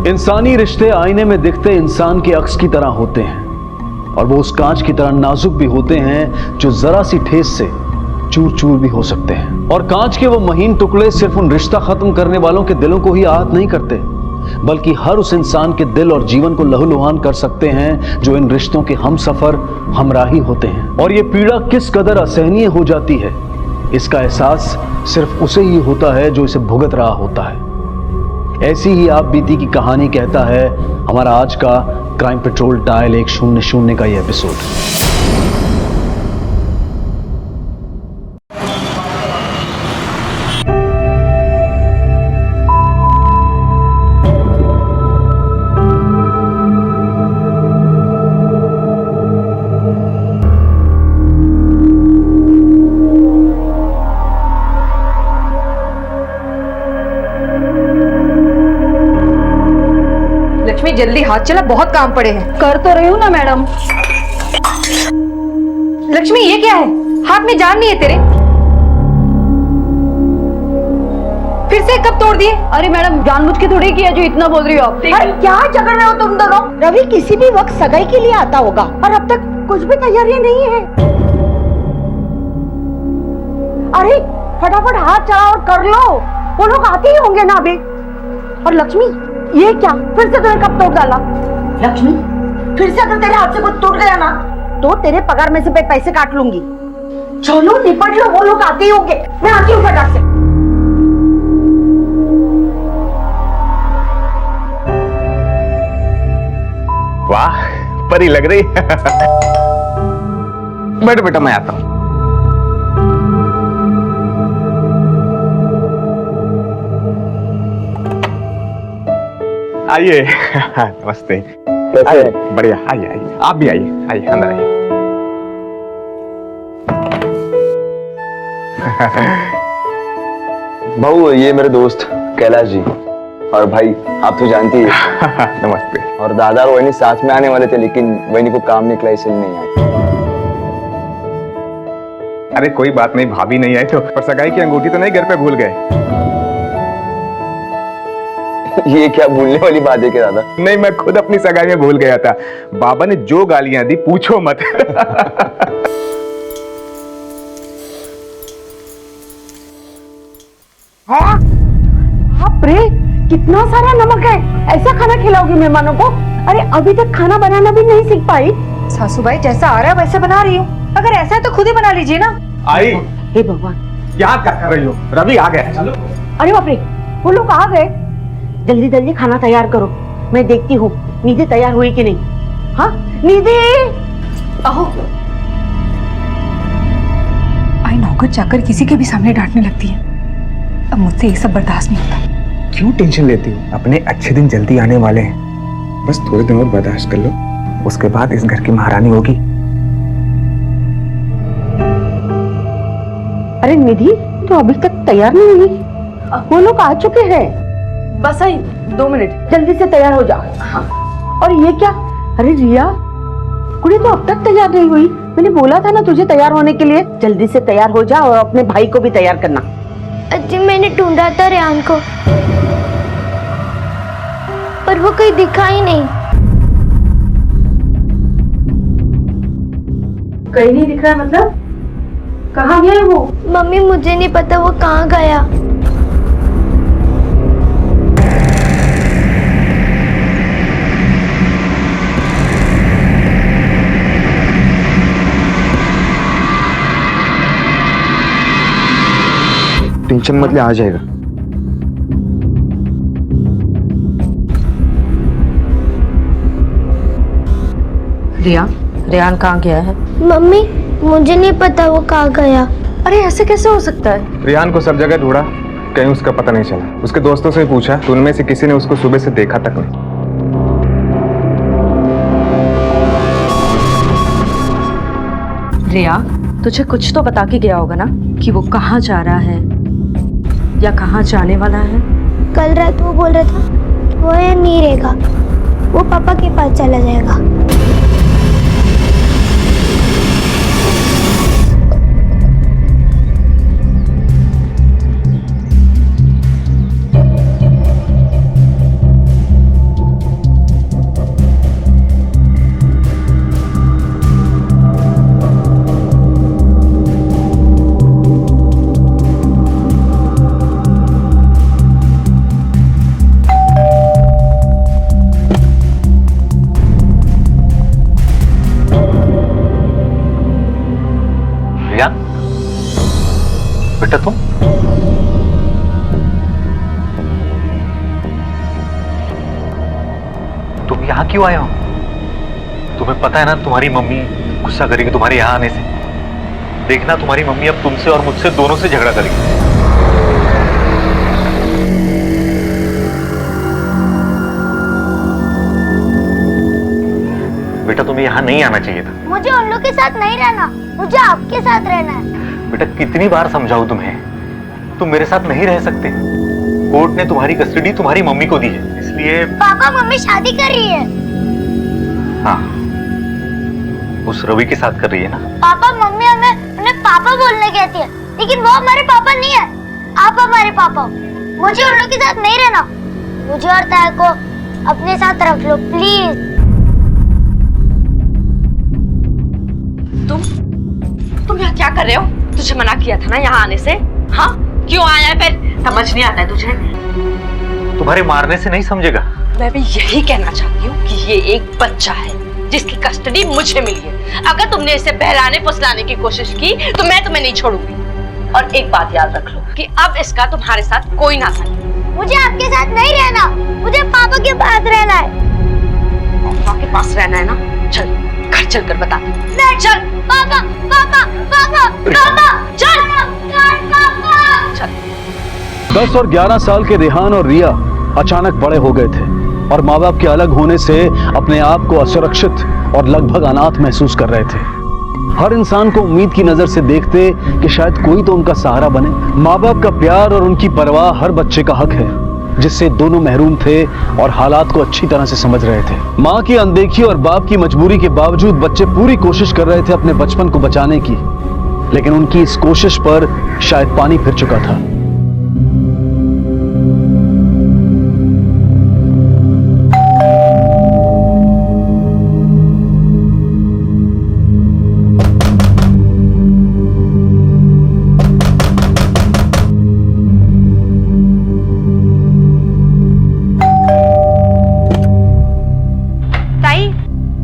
इंसानी रिश्ते आईने में दिखते इंसान के अक्स की तरह होते हैं और वो उस कांच की तरह नाजुक भी होते हैं जो जरा सी ठेस से चूर चूर भी हो सकते हैं। और कांच के वो महीन टुकड़े सिर्फ उन रिश्ता खत्म करने वालों के दिलों को ही आहत नहीं करते, बल्कि हर उस इंसान के दिल और जीवन को लहूलुहान कर सकते हैं जो इन रिश्तों के हमसफर हमराही होते हैं। और ये पीड़ा किस कदर असहनीय हो जाती है, इसका एहसास सिर्फ उसे ही होता है जो इसे भुगत रहा होता है। ऐसी ही आप बीती की कहानी कहता है हमारा आज का क्राइम पेट्रोल डायल 100 का ये एपिसोड। लक्ष्मी जल्दी हाथ चला, बहुत काम पड़े हैं। कर तो रही हूँ ना मैडम। लक्ष्मी ये क्या है, हाथ में जान नहीं है तेरे? फिर से कब तोड़ दिए? अरे मैडम जानबूझ के थोड़ी किया जो इतना बोल रही हो आप। अरे क्या झगड़ रहे हो तुम दोनों? रवि किसी भी वक्त सगाई के लिए आता होगा और अब तक कुछ भी तैयारियां नहीं है। अरे फटाफट हाथ चलाओ और कर लो, वो लोग आते ही होंगे ना अभी। और लक्ष्मी ये क्या, फिर से तूने कब तोड़ डाला? लक्ष्मी फिर से अगर तेरे हाथ से कुछ टूट गया ना तो तेरे पगार में से पैसे काट लूंगी। चलो निपट लो, वो लोग आते ही होंगे। मैं आती हूँ फटाक से। वाह परी लग रही। बैठो बेटा, मैं आता हूं। आइए। नमस्ते। कैसे? बढ़िया, आइए आइए, आप भी आइए, आइए अंदर आइए। बहू ये मेरे दोस्त कैलाश जी, और भाई आप तो जानती है। नमस्ते। और दादा और वहीनी साथ में आने वाले थे लेकिन वहीनी को काम निकला इसलिए नहीं आए। अरे कोई बात नहीं, भाभी नहीं आई तो, पर सगाई की अंगूठी तो नहीं घर पे भूल गए? ये क्या भूलने वाली बात है क्या दादा? नहीं, मैं खुद अपनी सगाई में भूल गया था। बाबा ने जो गालियां दी पूछो मत। हाँ? बाप रे, कितना सारा नमक है। ऐसा खाना खिलाओगी मेहमानों को? अरे अभी तक खाना बनाना भी नहीं सीख पाई। सासूबाई जैसा आ रहा है वैसे बना रही हूँ। अगर ऐसा है तो खुद ही बना लीजिए ना। आई, हे भगवान, क्या कर रही हो? रवि आ गया। चलो। अरे बाप रे, वो लोग आ गए। जल्दी जल्दी खाना तैयार करो, मैं देखती हूँ निधि तैयार हुई कि नहीं। हाँ निधि, आहो। आई नौकर चाकर किसी के भी सामने डांटने लगती है। अब मुझसे ये सब बर्दाश्त नहीं होता। क्यों टेंशन लेती हो? अपने अच्छे दिन जल्दी आने वाले हैं, बस थोड़े दिन और बर्दाश्त कर लो, उसके बाद इस घर की महारानी होगी। अरे निधि तो अभी तक तैयार नहीं हुई। वो लोग आ चुके हैं। बस आई 2 मिनट। जल्दी से तैयार हो जा। हाँ। और ये क्या? अरे रिया, कुड़ी तो अब तक तैयार नहीं हुई। मैंने बोला था ना तुझे तैयार होने के लिए। जल्दी से तैयार हो जा और अपने भाई को भी तैयार करना। अजी मैंने ढूंढा था रेहान को, पर वो कहीं दिखा ही नहीं। कहीं नहीं दिख रहा है मतलब? कहाँ गया है वो? मम्मी मुझे नहीं पता वो कहाँ गया। टेंशन मत ले, आ जाएगा। रिया, रेहान कहाँ गया है? मम्मी मुझे नहीं पता वो कहाँ गया। अरे ऐसे कैसे हो सकता है? रियान को सब जगह ढूंढा, कहीं उसका पता नहीं चला। उसके दोस्तों से पूछा तो उनमें से किसी ने उसको सुबह से देखा तक नहीं। रिया, तुझे कुछ तो बता के गया होगा ना कि वो कहाँ जा रहा है या कहाँ जाने वाला है? कल रात वो बोल रहा था वो यहाँ नहीं रहेगा, वो पापा के पास चला जाएगा। बेटा तुम यहाँ क्यों आए हो? तुम्हें पता है ना तुम्हारी मम्मी गुस्सा करेगी तुम्हारे यहाँ आने से। देखना तुम्हारी मम्मी अब तुमसे और मुझसे दोनों से झगड़ा करेगी। बेटा तुम्हें यहाँ नहीं आना चाहिए था। मुझे उन लोग के साथ नहीं रहना, मुझे आपके साथ रहना है। बेटा कितनी बार समझाऊं तुम्हें, तुम मेरे साथ नहीं रह सकते। कोर्ट ने तुम्हारी कस्टडी तुम्हारी मम्मी को दी है, इसलिए। पापा मम्मी शादी कर रही है। हाँ, उस रवि के साथ कर रही है ना। पापा मम्मी हमें उन्हें पापा बोलने कहती है, लेकिन वो हमारे पापा नहीं है। आप हमारे पापा हो। मुझे उन लोग के साथ नहीं रहना। मुझे और ताया को अपने साथ रख लो प्लीज। तुम यहाँ क्या कर रहे हो? तुझे मना किया था ना यहाँ आने से। हाँ, क्यों आया है फिर? समझ नहीं आता है तुझे? तुम्हारे मारने से नहीं समझेगा। मैं भी यही कहना चाहती हूँ कि ये एक बच्चा है जिसकी कस्टडी मुझे मिली है। अगर तुमने इसे बहलाने फुसलाने की कोशिश की तो मैं तुम्हें नहीं छोड़ूंगी। और एक बात याद रख लो कि अब इसका तुम्हारे साथ कोई ना था। मुझे आपके साथ नहीं रहना, मुझे पापा के पास रहना है। पापा के पास रहना है ना? चल घर चल कर बता। चल पापा पापा पापा पापा चल पापा चल। 10 और 11 साल के रेहान और रिया अचानक बड़े हो गए थे और माँ बाप के अलग होने से अपने आप को असुरक्षित और लगभग अनाथ महसूस कर रहे थे। हर इंसान को उम्मीद की नजर से देखते कि शायद कोई तो उनका सहारा बने। माँ बाप का प्यार और उनकी परवाह हर बच्चे का हक है, जिससे दोनों महरूम थे और हालात को अच्छी तरह से समझ रहे थे। माँ की अनदेखी और बाप की मजबूरी के बावजूद बच्चे पूरी कोशिश कर रहे थे अपने बचपन को बचाने की, लेकिन उनकी इस कोशिश पर शायद पानी फिर चुका था।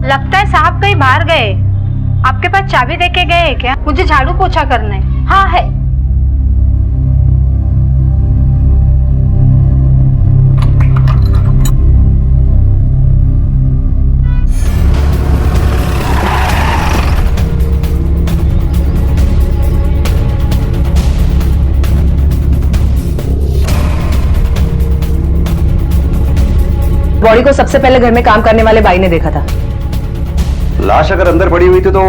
लगता है साहब कहीं बाहर गए। आपके पास चाबी देके गए हैं क्या? मुझे झाड़ू पोछा करना है। हाँ है। बॉडी को सबसे पहले घर में काम करने वाले भाई ने देखा था। लाश अगर अंदर पड़ी हुई थी तो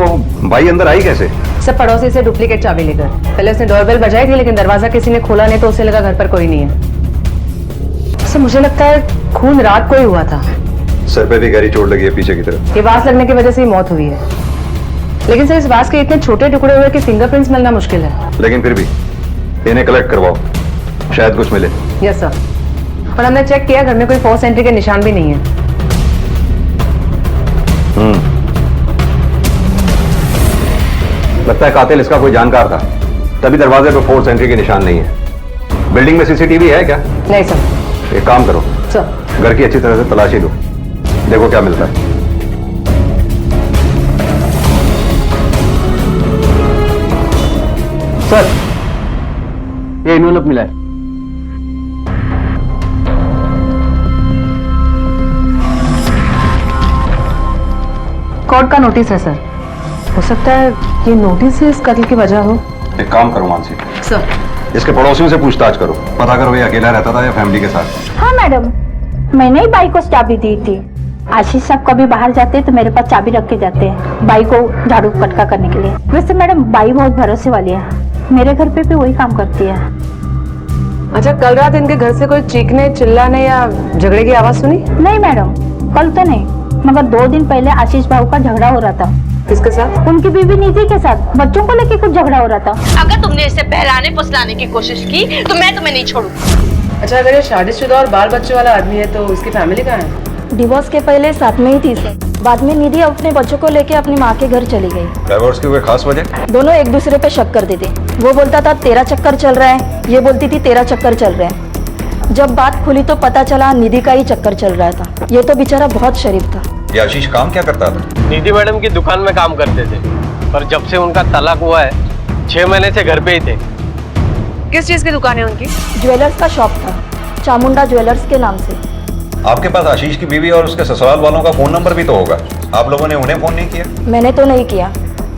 भाई अंदर आई कैसे? सब पड़ोसी से डुप्लीकेट चाबी लेकर। पहले उसने डोरबेल बजाई थी, लेकिन दरवाजा किसी ने खोला नहीं तो उसे लगा घर पर कोई नहीं है। तो मुझे लगता है खून रात को ही हुआ था। सर पे भी गहरी चोट लगी है पीछे की तरफ। ये वास लगने की वजह से ही मौत हुई है, लेकिन सर इस वास के इतने छोटे टुकड़े हुए कि फिंगरप्रिंट्स मिलना मुश्किल है। लेकिन फिर भी इन्हें कलेक्ट करवाओ, शायद कुछ मिले। यस सर, पर हमने चेक किया घर में कोई फोर्स एंट्री के निशान भी नहीं है। लगता है कातिल इसका कोई जानकार था, तभी दरवाजे पे फोर्स एंट्री के निशान नहीं है। बिल्डिंग में सीसीटीवी है क्या? नहीं सर। एक काम करो सर, घर की अच्छी तरह से तलाशी लो, देखो क्या मिलता है। सर, ये इन्वेलप मिला है। कोर्ट का नोटिस है सर। हो सकता है ये नोटिस ही इस कत्ल की वजह हो। एक काम करो मानसी, सर, इसके पड़ोसियों से पूछताछ करो, पता करो ये अकेला रहता था या फैमिली के साथ। हाँ मैडम, मैंने ही बाई को चाबी दी थी। आशीष साहब कभी बाहर जाते हैं तो मेरे पास चाबी रख के जाते हैं बाई को झाड़ू पटका करने के लिए। वैसे मैडम बाई बहुत भरोसे वाली है, मेरे घर पे भी वही काम करती है। अच्छा, कल रात इनके घर से कोई चीखने चिल्लाने या झगड़े की आवाज सुनी? नहीं मैडम, कल तो नहीं, मगर 2 दिन पहले आशीष भाऊ का झगड़ा हो रहा था। किसके साथ? उनकी बीवी निधि के साथ। बच्चों को लेके कुछ झगड़ा हो रहा था। अगर तुमने इसे बहलाने फुसलाने की कोशिश की तो मैं तुम्हें नहीं छोड़ूंगी। अच्छा, अगर ये शादीशुदा और बाल बच्चे वाला आदमी है तो उसकी फैमिली कहाँ है? डिवोर्स के पहले साथ में ही थी सर। बाद में निधि अपने बच्चों को लेके अपनी माँ के घर चली गई। डाइवोर्स की कोई खास वजह? दोनों एक दूसरे पे शक करते थे। वो बोलता था तेरा चक्कर चल रहा है, ये बोलती थी तेरा चक्कर चल रहा है। जब बात खुली तो पता चला निधि का ही चक्कर चल रहा था। ये तो बेचारा बहुत शरीफ था। ये आशीष काम क्या करता था? निधि मैडम की दुकान में काम करते थे, पर जब से उनका तलाक हुआ है 6 महीने से घर पे ही थे। किस चीज की दुकान है उनकी? ज्वेलर्स का शॉप था, चामुंडा ज्वेलर्स के नाम से। आपके पास आशीष की बीवी और उसके ससुराल वालों का फोन नंबर भी तो होगा, आप लोगों ने उन्हें फोन नहीं किया? मैंने तो नहीं किया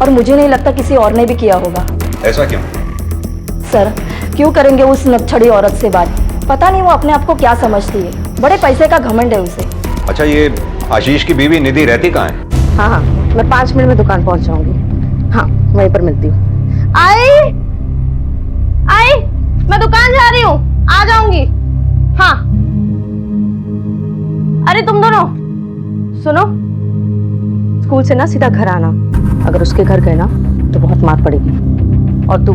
और मुझे नहीं लगता किसी और ने भी किया होगा। ऐसा क्यों? सर, क्यों करेंगे उस नक्छड़ी औरत से बात? पता नहीं वो अपने आप को क्या समझती है, बड़े पैसे का घमंड है उसे। अच्छा, ये आशीष की बीवी निधि रहती कहाँ है? हाँ हाँ, मैं 5 मिनट में दुकान पहुंच जाऊंगी। हाँ, वहीं पर मिलती हूँ। आई, मैं दुकान जा रही हूँ, आ जाऊंगी। हाँ। अरे तुम दोनों सुनो, स्कूल से ना सीधा घर आना। अगर उसके घर गए ना तो बहुत मार पड़ेगी। और तू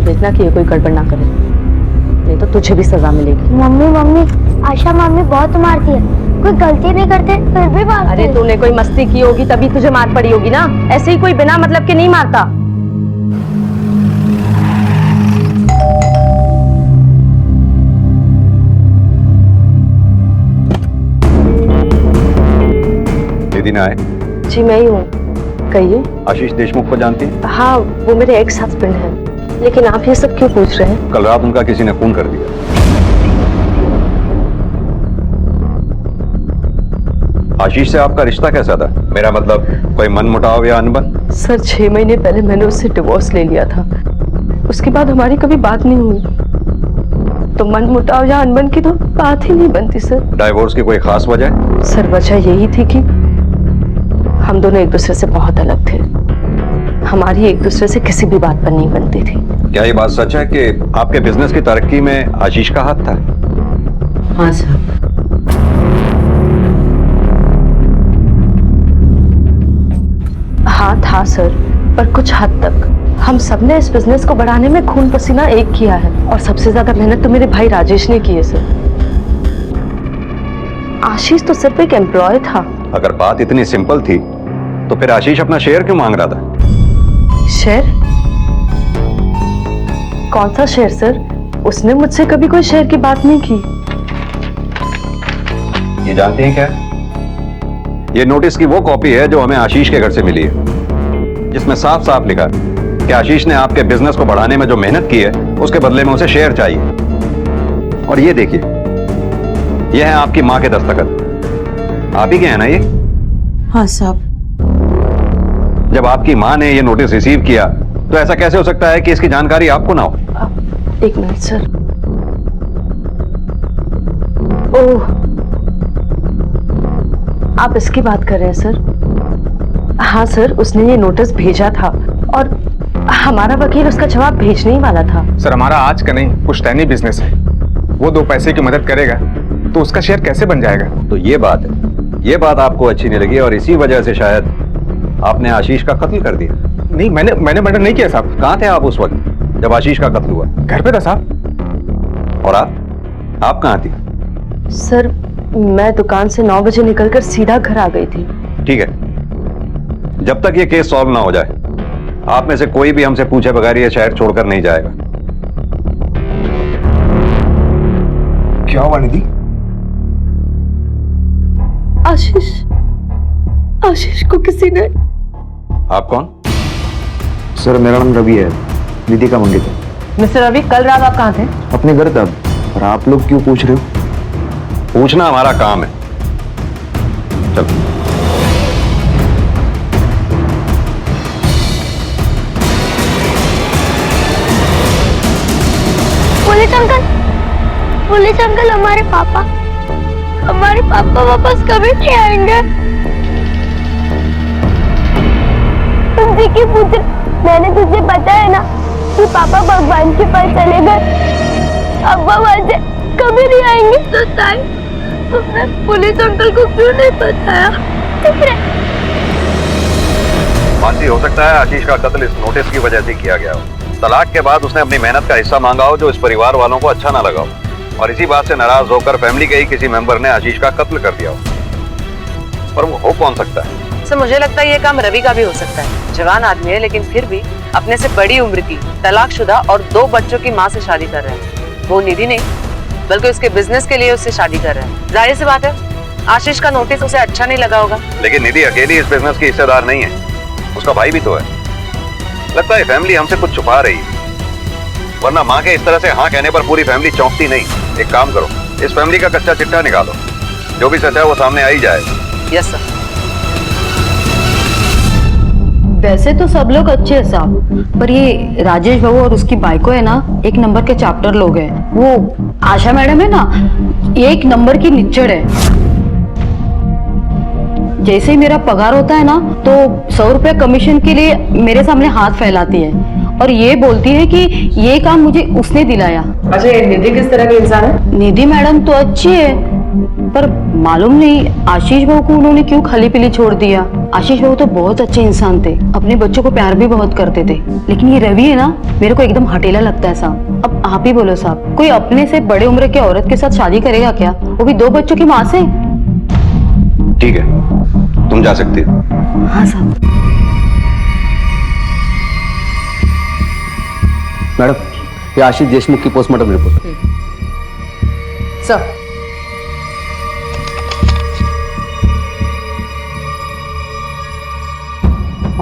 देखना कि ये कोई गड़बड़ ना करे, नहीं तो तुझे भी सजा मिलेगी। मम्मी आशा मम्मी बहुत मारती है, कोई गलती नहीं करते फिर भी मारती अरे है। तूने कोई मस्ती की होगी तभी तुझे मार पड़ी होगी ना, ऐसे ही कोई बिना मतलब के नहीं मारता। निधि ना आए? जी मैं ही हूँ, कहिए। आशीष देशमुख को जानती हैं? हाँ, वो मेरे एक्स हस्बैंड हैं। लेकिन आप ये सब क्यों पूछ रहे हैं? कल रात उनका किसी ने खून कर दिया। आशीष से आपका रिश्ता कैसा था? मेरा मतलब कोई मनमुटाव या अनबन? सर, 6 महीने पहले मैंने उससे डिवोर्स ले लिया था, उसके बाद हमारी कभी बात नहीं हुई, तो मनमुटाव या अनबन की तो बात ही नहीं बनती सर। डाइवोर्स की कोई खास वजह? सर, वजह यही थी कि हम दोनों एक दूसरे से बहुत अलग थे, हमारी एक दूसरे से किसी भी बात पर नहीं बनती थी। क्या ये बात सच है कि आपके बिजनेस की तरक्की में आशीष का हाथ था? हाँ सर। हाँ था सर, पर कुछ हद तक। हम सबने इस बिजनेस को बढ़ाने में खून पसीना एक किया है, और सबसे ज्यादा मेहनत तो मेरे भाई राजेश ने की है सर। आशीष तो सिर्फ एक एम्प्लॉय था। अगर बात इतनी सिंपल थी तो फिर आशीष अपना शेयर क्यों मांग रहा था? शेयर? कौन सा शेयर सर? उसने मुझसे कभी कोई शेयर की बात नहीं की। ये जानती हैं क्या? ये नोटिस की वो कॉपी है जो हमें आशीष के घर से मिली है, जिसमें साफ साफ लिखा है कि आशीष ने आपके बिजनेस को बढ़ाने में जो मेहनत की है उसके बदले में उसे शेयर चाहिए। और ये देखिए, ये है आपकी माँ के दस्तखत। आप ही के हैं ना ये? हाँ साहब। जब आपकी माँ ने ये नोटिस रिसीव किया तो ऐसा कैसे हो सकता है कि इसकी जानकारी आपको ना हो? एक मिनट सर। ओह, आप इसकी बात कर रहे हैं सर? हाँ सर, उसने ये नोटिस भेजा था और हमारा वकील उसका जवाब भेजने ही वाला था। सर, हमारा आज का नहीं पुश्तैनी बिजनेस है, वो 2 पैसे की मदद करेगा तो उसका शेयर कैसे बन जाएगा? तो ये बात है, ये बात आपको अच्छी नहीं लगी और इसी वजह से शायद आपने आशीष का कत्ल कर दिया। नहीं, मैंने मर्डर नहीं किया साहब। कहाँ थे आप उस वक्त जब आशीष का कत्ल हुआ? घर पे था साहब। और आप कहाँ थी? सर, मैं दुकान से 9 बजे निकलकर सीधा घर आ गई थी। ठीक है, जब तक ये केस सॉल्व ना हो जाए आप में से कोई भी हमसे पूछे बगैर ये शहर छोड़कर नहीं जाएगा। क्या हुआ निधि? आशीष को किसी ने। आप कौन? सर, मेरा नाम रवि है, निधि का मंगेतर। मिस्टर रवि, कल रात आप कहाँ थे? अपने घर था। और आप लोग क्यों पूछ रहे हो? पूछना हमारा काम है। चलो। पुलिस अंकल, हमारे पापा वापस कभी नहीं आएंगे। तुमसे क्यों पूछ रहे? मैंने तुझे बताया ना कि पापा भगवान के पास चले गए, अब्बा वहां से कभी नहीं आएंगे। तो तुमने पुलिस अंकल को क्यों नहीं बताया? मानसी, हो सकता है आशीष का कत्ल इस नोटिस की वजह से किया गया हो। तलाक के बाद उसने अपनी मेहनत का हिस्सा मांगा हो जो इस परिवार वालों को अच्छा ना लगा हो, और इसी बात से नाराज होकर फैमिली के ही किसी मेंबर ने आशीष का कत्ल कर दिया हो। पर वो हो कौन सकता है? सर, मुझे लगता है ये काम रवि का भी हो सकता है। जवान आदमी है लेकिन फिर भी अपने से बड़ी उम्र की, तलाकशुदा और 2 बच्चों की माँ से शादी कर रहे हैं। वो निधि नहीं बल्कि उसके बिजनेस के लिए उससे शादी कर रहे हैं। जाहिर सी बात है आशीष का नोटिस उसे अच्छा नहीं लगा होगा। लेकिन निधि अकेली इस बिजनेस की हिस्सेदार नहीं है, उसका भाई भी तो है। लगता है फैमिली हमसे कुछ छुपा रही है। वरना माँ के इस तरह से हाँ कहने पर पूरी फैमिली चौंकती नहीं। एक काम करो, इस फैमिली का कच्चा चिट्ठा निकालो, जो भी सच है वो सामने आ ही जाएगा। Yes sir. वैसे तो सब लोग अच्छे हैं साहब, पर ये राजेश बाबू और उसकी बाइको है ना, एक नंबर के चैप्टर लोग हैं। वो आशा मैडम है ना, ये एक नंबर की निच्चड़ है। जैसे ही मेरा पगार होता है ना, तो 100 रुपए कमीशन के लिए मेरे सामने हाथ फैलाती है और ये बोलती है कि ये काम मुझे उसने दिलाया। अच्छा, ये निधि किस तरह की इंसान है? निधि मैडम तो अच्छी है, पर मालूम नहीं आशीष बाबू को उन्होंने क्यों खाली पीली छोड़ दिया। आशीष बाबू तो बहुत अच्छे इंसान थे, अपने बच्चों को प्यार भी बहुत करते थे, लेकिन ये रवि है ना, मेरे को एकदम हटेला लगता है साहब। अब आप ही बोलो साहब, कोई अपने से बड़े उम्र के औरत के साथ शादी करेगा क्या, वो भी 2 बच्चों की माँ से? ठीक है, तुम जा सकती हो। हाँ साहब। मैडम, ये आशीष देशमुख की पोस्टमार्टम रिपोर्ट। सर,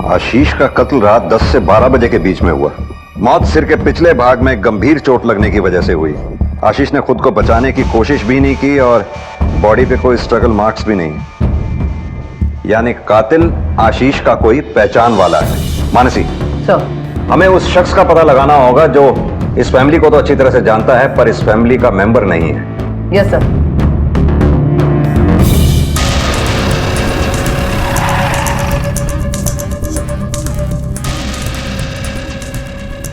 आशीष का कत्ल रात 10 से 12 बजे के बीच में हुआ। मौत सिर के पिछले भाग में गंभीर चोट लगने की वजह से हुई। आशीष ने खुद को बचाने की कोशिश भी नहीं की और बॉडी पे कोई स्ट्रगल मार्क्स भी नहीं। यानी कातिल आशीष का कोई पहचान वाला है। मानसी सर, हमें उस शख्स का पता लगाना होगा जो इस फैमिली को तो अच्छी तरह से जानता है पर इस फैमिली का मेंबर नहीं है। Yes sir.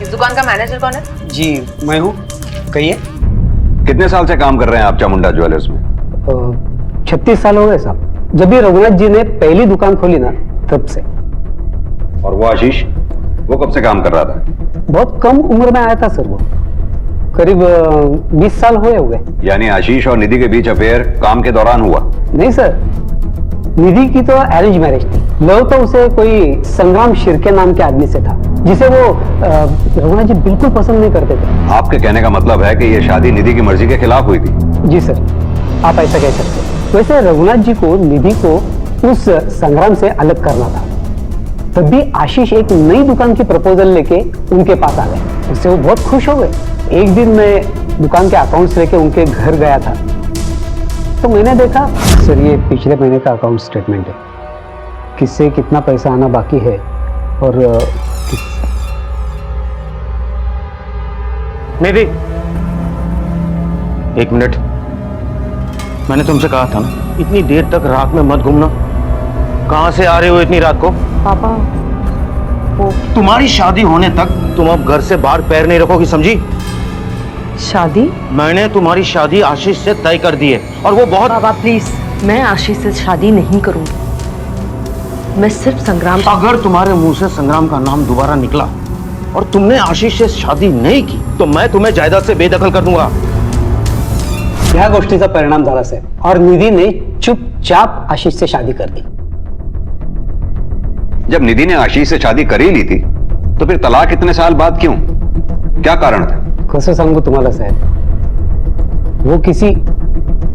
इस दुकान का मैनेजर कौन है? जी मैं हूँ, कहिए। कितने साल से काम कर रहे हैं आप चामुंडा ज्वेलर्स में? 36 साल हो गए साहब। जब भी रघुनाथ जी ने पहली दुकान खोली ना, तब से। और वो आशीष, वो कब से काम कर रहा था? बहुत कम उम्र में आया था सर वो, करीब 20 साल हो गए। यानी आशीष और निधि के बीच अफेयर काम के दौरान हुआ? नहीं सर, निधि की तो अरेंज मैरिज थी। लव तो उसे कोई संग्राम शिर्के नाम के आदमी से था, जिसे वो रघुनाथ जी बिल्कुल पसंद नहीं करते थे। आपके कहने का मतलब है कि ये शादी निधि की मर्जी के खिलाफ हुई थी? जी सर, आप ऐसा कह सकते हैं। वैसे रघुनाथ जी को निधि को उस संग्राम से अलग करना था, तब भी आशीष एक नई दुकान की प्रपोजल लेके उनके पास आ गए। उससे वो बहुत खुश हो गए। एक दिन मैं दुकान के अकाउंट्स लेके उनके घर गया था, तो मैंने देखा सर ये पिछले महीने का अकाउंट स्टेटमेंट है, किससे कितना पैसा आना बाकी है और निधि, एक मिनट, मैंने तुमसे कहा था ना इतनी देर तक रात में मत घूमना। कहां से आ रहे हो इतनी रात को? पापा, वो तुम्हारी शादी होने तक तुम अब घर से बाहर पैर नहीं रखोगी, समझी? शादी? मैंने तुम्हारी शादी आशीष से तय कर दी है और वो बहुत। बाबा प्लीज, मैं आशीष से शादी नहीं करूंगी। मैं सिर्फ संग्राम। अगर तुम्हारे मुंह से संग्राम का नाम दोबारा निकला और तुमने आशीष से शादी नहीं की, तो मैं तुम्हें जायदाद से बेदखल कर दूंगा। ह्या गोष्टीचा परिणाम झाला साहेब, और निधि ने चुपचाप आशीष से शादी कर दी। जब निधि ने आशीष से शादी कर ही ली थी, तो फिर तलाक इतने साल बाद क्यों? क्या कारण था? कसं सांगू तुम्हाला साहेब, वो किसी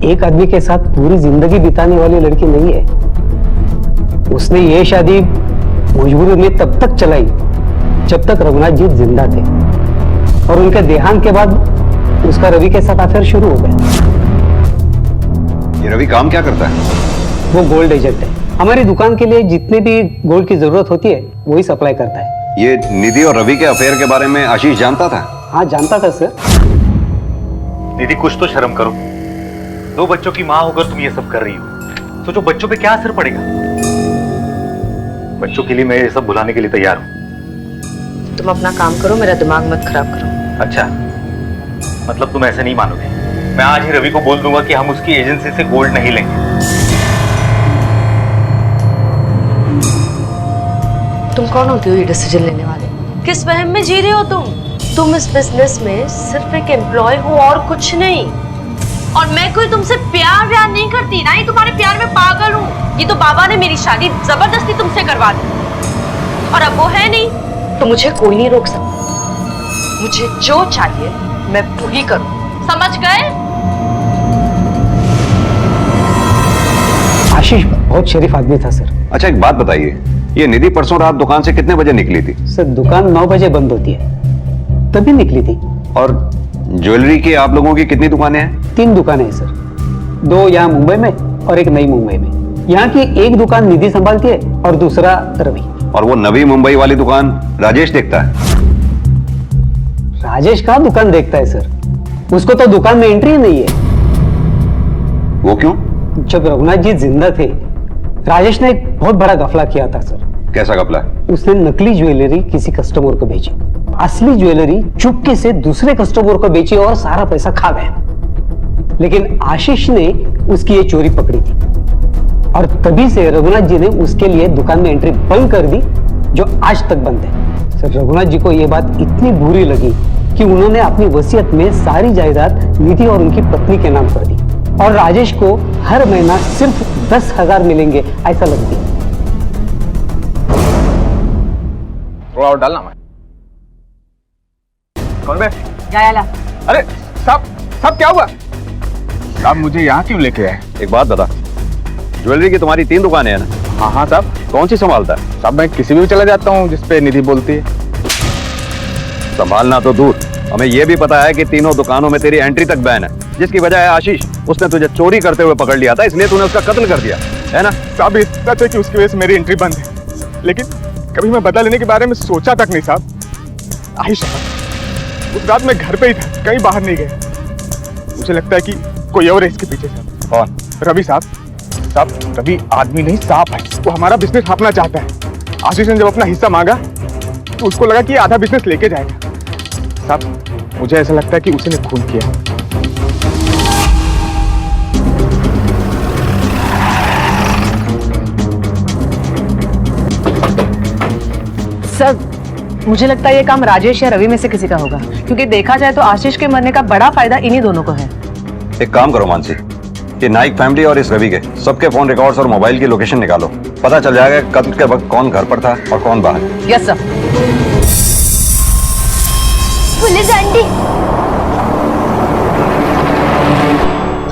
एक आदमी के साथ पूरी जिंदगी बिताने वाली लड़की नहीं है। उसने ये शादी मजबूरी में तब तक चलाई जब तक रघुनाथ जी जिंदा थे, और उनके देहांत के बाद उसका रवि के साथ अफेयर शुरू हो गया। ये रवि काम क्या करता है? वो गोल्ड एजेंट है। हमारी दुकान के लिए जितने भी गोल्ड की जरूरत होती है वही सप्लाई करता है। ये निधि और रवि के अफेयर के बारे में आशीष जानता था? हाँ जानता था सर। निधि, कुछ तो शर्म करो। 2 बच्चों की माँ होकर तुम ये सब कर रही हो, सोचो बच्चों पे क्या असर पड़ेगा। बच्चों के लिए मैं ये सब भुलाने के लिए तैयार हूँ। तुम अपना काम करो, मेरा दिमाग मत खराब करो। अच्छा, मतलब तुम ऐसे नहीं मानोगे? मैं आज ही रवि को बोल दूंगा कि हम उसकी एजेंसी से गोल्ड नहीं लेंगे। तुम कौन होती हो ये डिसीजन लेने वाले? किस वहम में जी रहे हो तुम? तुम इस बिजनेस में सिर्फ एक एम्प्लॉय हो और कुछ नहीं। और मैं कोई तुमसे प्यार नहीं करती, ना ही तुम्हारे प्यार में पागल हूँ। ये तो बाबा ने मेरी शादी जबरदस्ती तुमसे करवा दी, और अब वो है नहीं तो मुझे कोई नहीं रोक सकता। मुझे जो चाहिए मैं वही करूँ, समझ गए? आशीष बहुत शरीफ आदमी था सर। अच्छा, एक बात बताइए, ये निधि परसों रात दुकान से कितने बजे निकली थी? सर दुकान 9 बजे बंद होती है, तभी निकली थी। और ज्वेलरी की आप लोगों की कितनी दुकानें हैं? 3 दुकानें हैं सर, 2 यहाँ मुंबई में और एक नई मुंबई में। यहाँ की एक दुकान निधि संभालती है और दूसरा रवि। और वो नवी मुंबई वाली दुकान राजेश देखता है? राजेश का दुकान देखता है सर, उसको तो दुकान में एंट्री नहीं है। वो क्यों? जब रघुनाथ जी जिंदा थे, राजेश ने एक बहुत बड़ा गफला किया था सर। कैसा घपला? उसने नकली ज्वेलरी किसी कस्टमर को बेची, असली ज्वेलरी चुपके से दूसरे कस्टमर को बेची और सारा पैसा खा गया। लेकिन आशीष ने उसकी ये चोरी पकड़ी थी और तभी से रघुनाथ जी ने उसके लिए दुकान में एंट्री बंद कर दी, जो आज तक बंद है। सर रघुनाथ जी को यह बात इतनी बुरी लगी कि उन्होंने अपनी वसीयत में सारी जायदाद निधि और उनकी पत्नी के नाम कर दी और राजेश को हर महीना सिर्फ 10,000 मिलेंगे ऐसा लग दिया। थोड़ा और डालना मैं। कौन बे? अरे सब क्या हुआ? साहब मुझे यहाँ क्यों लेके आए? एक बात बता, ज्वेलरी की तुम्हारी 3 दुकानें हैं ना? हाँ साहब। कौन सी संभालता है? साहब मैं किसी भी चला जाता हूँ जिसपे निधि बोलती है। संभालना तो दूर, हमें यह भी पता है कि तीनों दुकानों में तेरी एंट्री तक बैन है, जिसकी वजह है आशीष। उसने तुझे चोरी करते हुए पकड़ लिया था, इसलिए तूने उसका कत्ल कर दिया है ना? साहब ये सच है कि उसकी वजह से मेरी एंट्री बंद है, लेकिन कभी मैं बदला लेने के बारे में सोचा तक नहीं साहब। आशीष उस रात मैं घर पे ही था, कहीं बाहर नहीं गया। मुझे लगता है कि कोई और है इसके पीछे। साहब कौन? रवि साहब। साहब रवि आदमी नहीं सांप है, वो हमारा बिजनेस हाँपना चाहता है। आशीष ने जब अपना हिस्सा मांगा तो उसको लगा कि आधा बिजनेस लेके जाएगा। साहब मुझे ऐसा लगता है कि उसी ने खून किया। सर मुझे लगता है ये काम राजेश या रवि में से किसी का होगा, क्योंकि देखा जाए तो आशीष के मरने का बड़ा फायदा इन्हीं दोनों को है। एक काम करो मानसी, ये नाइक फैमिली और इस रवि के सबके फोन रिकॉर्ड्स और मोबाइल की लोकेशन निकालो, पता चल जाएगा कत्ल के वक्त कौन घर पर था और कौन बाहर। Yes sir. Police aunty,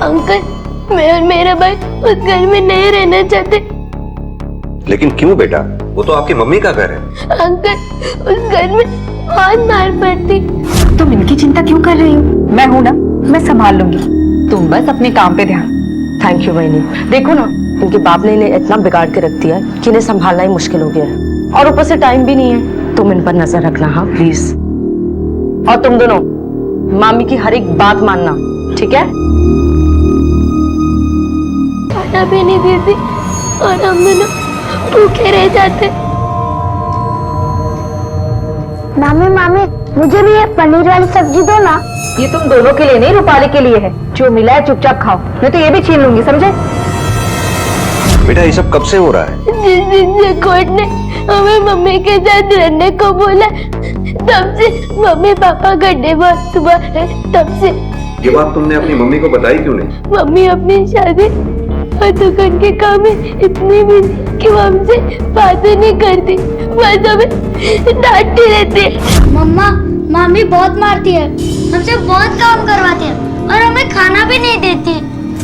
uncle मैं और मेरा भाई उस घर में नहीं रहना चाहते। लेकिन क्यों बेटा? वो तो आपकी मम्मी का घर है। अंकल उस घर में बहुत मार पड़ती। तुम इनकी चिंता क्यों कर रही हो? मैं हूं ना, मैं संभाल लूंगी, तुम बस अपने काम पे ध्यान। थैंक यू बहनी। देखो ना, इनके बाप ने इन्हें इतना बिगाड़ के रख दिया है कि इन्हें संभालना ही मुश्किल हो गया है, और ऊपर से टाइम भी नहीं है। तुम इन पर नजर रखना, हाँ प्लीज। और तुम दोनों मामी की हर एक बात मानना, ठीक है? खाना भी नहीं देती और हम दोनों भूखे रह जाते। मामी मामी मुझे भी ये पनीर वाली सब्जी दो ना। ये तुम दोनों के लिए नहीं, रूपाली के लिए है। जो मिला है चुपचाप खाओ, नहीं तो ये भी छीन लूंगी, समझे? बेटा ये सब कब से हो रहा है? जिस दिन से कोर्ट ने हमें मम्मी के साथ रहने को बोला, तब से मम्मी पापा का डिवोर्स हुआ है। तब से ये बात तुमने अपनी मम्मी को बताई क्यों नहीं? मम्मी अपनी शादी और दुकान के काम में इतनी बिजी कि वो हमसे बातें नहीं करती, बस हमें डांटती रहती है। मम्मा मामी बहुत मारती है, हमसे बहुत काम करवाती है और हमें खाना भी नहीं देती।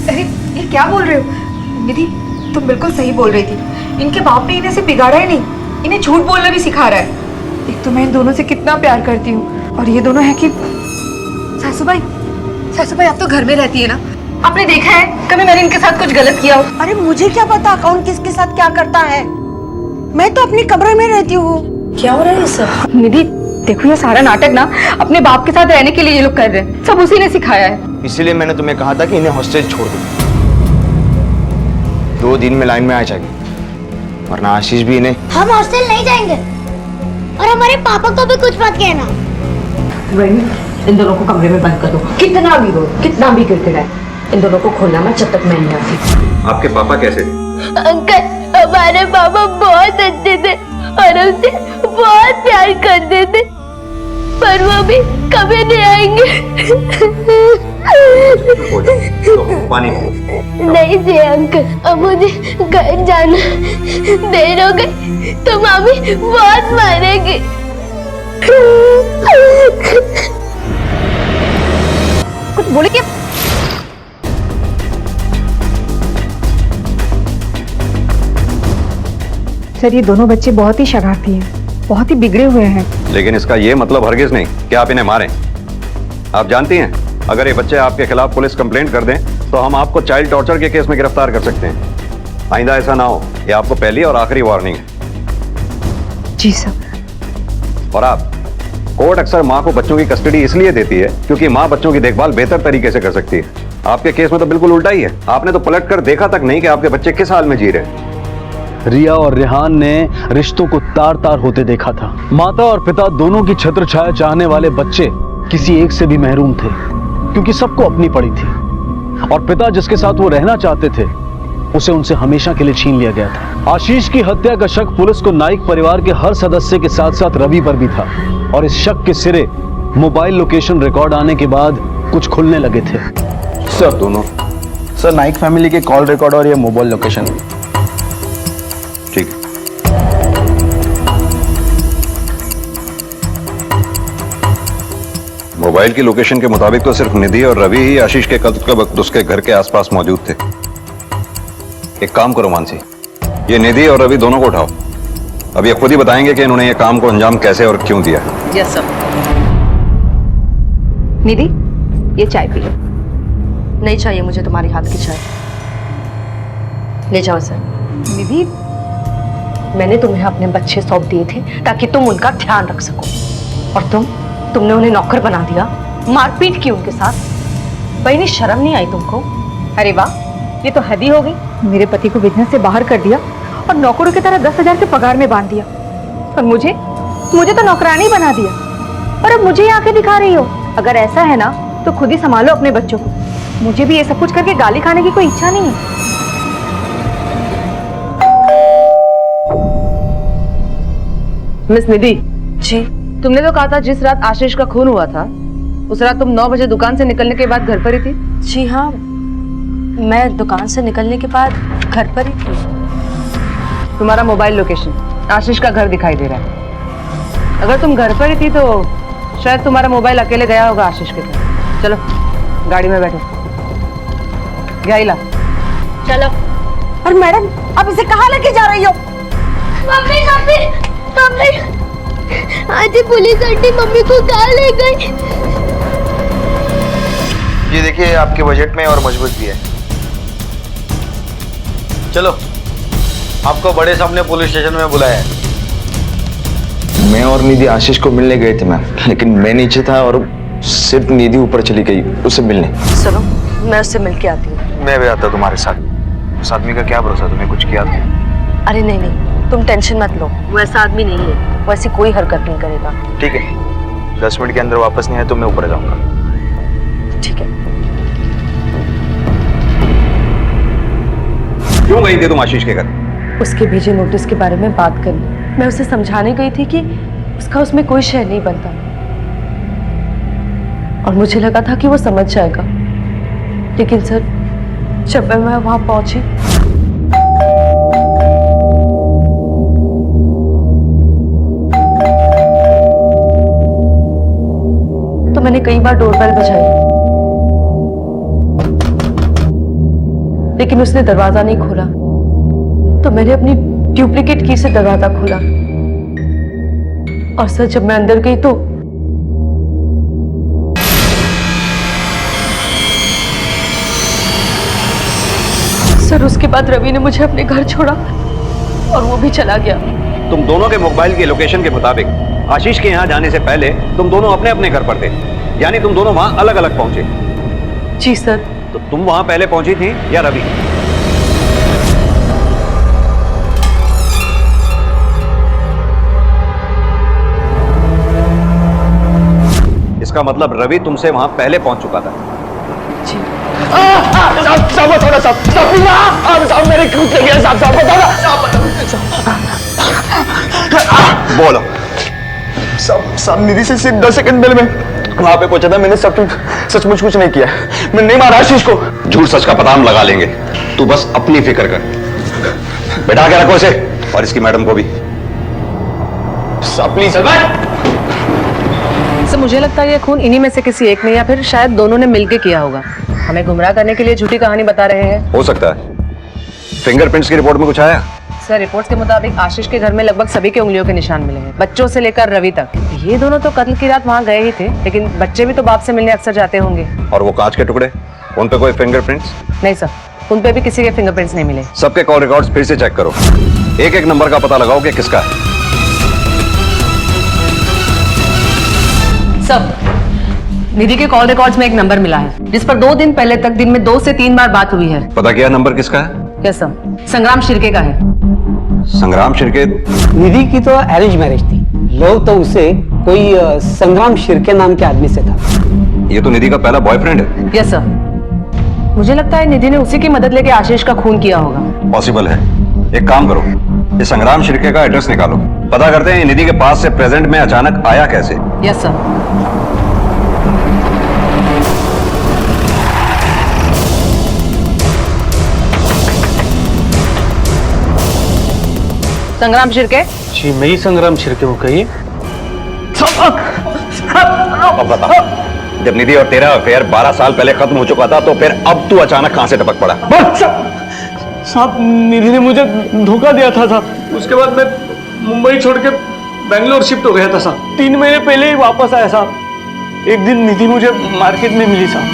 अरे ये क्या बोल रहे हो निधि? तुम बिल्कुल सही बोल रही थी। इनके बाप ने इन्हें से बिगाड़ा ही नहीं, इन्हें झूठ बोलना भी सिखा रहा है। एक तो मैं इन दोनों से कितना प्यार करती हूँ, और ये दोनों है कि सासूबाई आप तो घर में रहती है ना, आपने देखा है कभी मैंने इनके साथ कुछ गलत किया हो? अरे मुझे क्या पता कौन किसके साथ क्या करता है, मैं तो अपने कमरे में रहती हूँ। क्या हो रहा है सब? निधि देखो, ये सारा नाटक ना अपने बाप के साथ रहने के लिए ये लोग कर रहे हैं, सब उसी ने सिखाया है। इसीलिए मैंने तुम्हें कहा था कि इन्हें हॉस्टेज छोड़ दो, 2 दिन में लाइन में आ जाएगी, वरना आशीष भी इन्हें। हम हॉस्टल नहीं जाएंगे और हमारे पापा को भी कुछ मत कहना। इन दोनों को कमरे में बंद कर दो, कितना भी रो, कितना भी गिड़गिड़ाए, इन दोनों को खोलना मत जब तक मैं नहीं आती। आपके पापा कैसे? अंकल हमारे पापा बहुत अच्छे थे और हमसे बहुत प्यार करते थे, पर वो भी कभी नहीं आएंगे। पानी नहीं जी अंकल, अब मुझे घर जाना, देर हो गई तो मामी बहुत मारेगी। कुछ बोले क्या? सर ये दोनों बच्चे बहुत ही शरारती हैं, बहुत ही बिगड़े हुए हैं। लेकिन इसका ये मतलब हरगिज नहीं कि आप इन्हें मारें। आप जानती हैं, अगर ये बच्चे आपके खिलाफ पुलिस कंप्लेंट कर दें तो हम आपको चाइल्ड टॉर्चर के केस में गिरफ्तार कर सकते हैं। आइंदा ऐसा ना हो, ये आपको पहली और आखिरी वार्निंग है। जी सर। और आप, कोर्ट अक्सर माँ को बच्चों की कस्टडी इसलिए देती है क्योंकि माँ बच्चों की देखभाल बेहतर तरीके से कर सकती है। आपके केस में तो बिल्कुल उल्टा ही है। आपने तो पलट कर देखा तक नहीं कि आपके बच्चे किस हाल में जी रहे हैं। रिया और रेहान ने रिश्तों को तार तार होते देखा था। माता और पिता दोनों की छत्र छाया चाहने वाले बच्चे किसी एक से भी महरूम थे क्योंकि सबको अपनी पड़ी थी, और पिता जिसके साथ वो रहना चाहते थे उसे उनसे हमेशा के लिए छीन लिया गया था। आशीष की हत्या का शक पुलिस को नाइक परिवार के हर सदस्य के साथ साथ रवि पर भी था, और इस शक के सिरे मोबाइल लोकेशन रिकॉर्ड आने के बाद कुछ खुलने लगे थे। सर दोनों, सर नाइक फैमिली के कॉल रिकॉर्ड और ये मोबाइल लोकेशन। ठीक है। मोबाइल की लोकेशन के मुताबिक तो सिर्फ निधि और रवि ही आशीष के कत्ल के वक्त उसके घर के आसपास मौजूद थे। एक काम करो मानसी, ये निधि और रवि दोनों को उठाओ। अब ये खुद ही बताएंगे कि इन्होंने ये काम को अंजाम कैसे और क्यों दिया। Yes sir. निधि, ये चाय पी लो। नहीं चाहिए मुझे तुम्हारी हाथ की चाय। ले जाओ सर। निधि, मैंने तुम्हें अपने बच्चे सौंप दिए थे ताकि तुम उनका ध्यान रख सको, और तुमने उन्हें नौकर बना दिया, मारपीट की उनके साथ। बहनी शर्म नहीं आई तुमको? अरे वाह, ये तो हद ही हो गई। मेरे पति को बिजनेस से बाहर कर दिया और नौकरों की तरह 10,000 के पगार में बांध दिया, और मुझे तो नौकरानी बना दिया, और अब मुझे यहाँ आके दिखा रही हो। अगर ऐसा है ना तो खुद ही संभालो अपने बच्चों को। मुझे भी ये सब कुछ करके गाली खाने की कोई इच्छा नहीं है। मिस निधि जी, तुमने तो कहा था जिस रात आशीष का खून हुआ था उस रात तुम 9 बजे दुकान से निकलने के बाद घर पर ही थी। जी हाँ, मैं दुकान से निकलने के बाद घर पर ही थी। तुम्हारा मोबाइल लोकेशन आशीष का घर दिखाई दे रहा है। अगर तुम घर पर ही थी तो शायद तुम्हारा मोबाइल अकेले गया होगा आशीष के घर। चलो गाड़ी में बैठो। गाइला चलो। और मैडम, अब इसे कहाँ लेके जा रही हो? मम्मी मम्मी मम्मी, आज पुलिस आंटी मम्मी को कहाँ ले गई? ये देखिए, आपके बजट में और मजबूत भी है। चलो, आपको बड़े सामने पुलिस स्टेशन में बुलाया है। मैं और निधि आशीष को मिलने गए थे मैम, लेकिन मैं नीचे था और सिर्फ निधि ऊपर चली गई उससे मिलने। सुनो, मैं उससे मिल के आती हूँ। मैं भी आता तुम्हारे साथ। उस आदमी का क्या भरोसा, तुम्हें कुछ किया था? अरे नहीं, तुम टेंशन मत लो, वो ऐसा आदमी नहीं है, वो ऐसी कोई हरकत नहीं करेगा। ठीक है, 10 मिनट के अंदर वापस नहीं आए तो मैं ऊपर जाऊंगा। ठीक है। क्यों गई थी तुम आशीष के घर? उसके भेजे नोटिस के बारे में बात करनी। मैं उसे समझाने गई थी कि उसका उसमें कोई शय नहीं बनता, और मुझे लगा था कि वो समझ जाएगा, लेकिन सर जब मैं वहां पहुंची तो मैंने कई बार डोरबेल बजाई, लेकिन उसने दरवाजा नहीं खोला। तो मैंने अपनी डुप्लीकेट की से दरवाजा खोला, और सर जब मैं अंदर गई तो सर उसके बाद रवि ने मुझे अपने घर छोड़ा और वो भी चला गया। तुम दोनों के मोबाइल की लोकेशन के मुताबिक आशीष के यहाँ जाने से पहले तुम दोनों अपने अपने घर पर थे, यानी तुम दोनों वहां अलग अलग पहुंचे। जी सर। तो तुम वहां पहले पहुंची थी या रवि? इसका मतलब रवि तुमसे वहां पहले पहुंच चुका था। जी। साहब मेरे खुद से गया। साहब बोलो। साहब निधि से सिर्फ 10 सेकंड पहले मैं वहां पे पहुंचा था। मैंने सचमुच कुछ नहीं किया। मैं नहीं मारा आशीष को। झूठ सच का पता हम लगा लेंगे, तू बस अपनी फिक्र कर। बैठा के रखो इसे और इसकी मैडम को भी। साहब प्लीज। सर मुझे लगता है ये खून इन्हीं में से किसी एक ने या फिर शायद दोनों ने मिलकर किया होगा। हमें गुमराह करने के लिए झूठी कहानी बता रहे हैं। हो सकता है। फिंगरप्रिंट्स की रिपोर्ट में कुछ आया? सर रिपोर्ट्स के मुताबिक आशीष के घर में लगभग सभी के उंगलियों के निशान मिले हैं, बच्चों से लेकर रवि तक। ये दोनों तो कत्ल की रात वहाँ गए ही थे, लेकिन बच्चे भी तो बाप से मिलने अक्सर जाते होंगे। और वो कांच के टुकड़े, उन पे कोई फिंगरप्रिंट्स? नहीं सर, उन पे भी किसी के फिंगरप्रिंट्स नहीं मिले। सबके कॉल रिकॉर्ड्स फिर से चेक करो, एक एक नंबर का पता लगाओ कि किसका है। सब निधि के कॉल रिकॉर्ड्स में एक नंबर मिला है जिस पर 2 दिन पहले तक दिन में 2 से 3 बार बात हुई है। पता किया नंबर किसका है? यस सर, संग्राम शिर्के का है। संग्राम शिर्के? निधि की तो अरेंज मैरिज थी, लव तो उसे कोई संग्राम शिर्के नाम के आदमी से था। ये तो निधि का पहला बॉयफ्रेंड है। यस सर, मुझे लगता है निधि ने उसी की मदद लेके आशीष का खून किया होगा। पॉसिबल है। एक काम करो, ये संग्राम शिर्के का एड्रेस निकालो, पता करते हैं निधि के पास से प्रेजेंट में अचानक आया कैसे। Yes sir. संग्राम शिर्के? जी मैं ही संग्राम शिर्के हूँ, कहिए। अब बता, जब निधि और तेरा अफेयर 12 साल पहले खत्म हो चुका था तो फिर अब तू अचानक कहां से टपक पड़ा? साहब निधि ने मुझे धोखा दिया था साहब, उसके बाद मैं मुंबई छोड़ के बैंगलोर शिफ्ट हो गया था साहब। 3 महीने पहले ही वापस आया साहब। एक दिन निधि मुझे मार्केट में मिली साहब।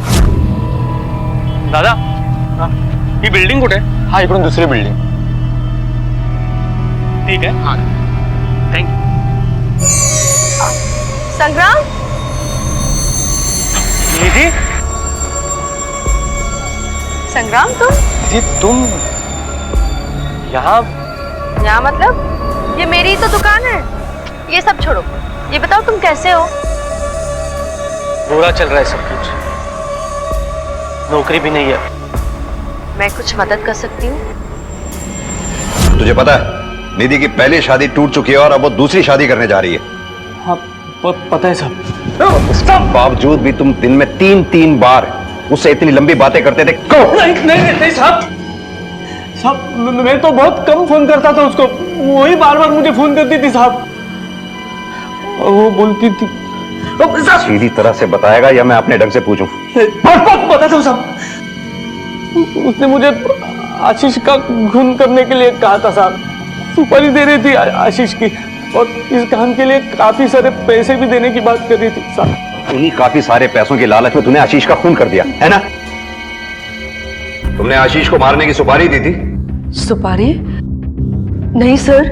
दादा ही बिल्डिंग कुठे? हाँ इकडून दुसरी बिल्डिंग। ठीक है, हाँ थैंक यू। संग्राम? निधि? संग्राम तुम यहाँ? यहाँ मतलब? ये मेरी ही तो दुकान है। ये सब छोड़ो, ये बताओ तुम कैसे हो? बुरा चल रहा है सब कुछ, नौकरी भी नहीं है। मैं कुछ मदद कर सकती हूँ? तुझे पता है निधि की पहली शादी टूट चुकी है और अब वो दूसरी शादी करने जा रही है। हाँ पता है साहब। उसके बावजूद भी तुम दिन में 3-3 बार उससे इतनी लंबी बातें करते थे। नहीं साहब, मैं तो बहुत कम फोन करता था उसको, वही बार बार मुझे फोन करती थी साहब। और वो बोलती थी। सीधी तरह से बताएगा या मैं अपने ढंग से पूछूं? बताता हूँ साहब। उसने मुझे आशीष का खून करने के लिए कहा था साहब, सुपारी दे रही थी आशीष की, और इस काम के लिए काफी सारे पैसे भी देने की बात कर रही थी साहब। उन्हीं काफी सारे पैसों की लालच में तूने आशीष का खून कर दिया है ना? तुमने आशीष को मारने की सुपारी दी थी? सुपारी? नहीं सर।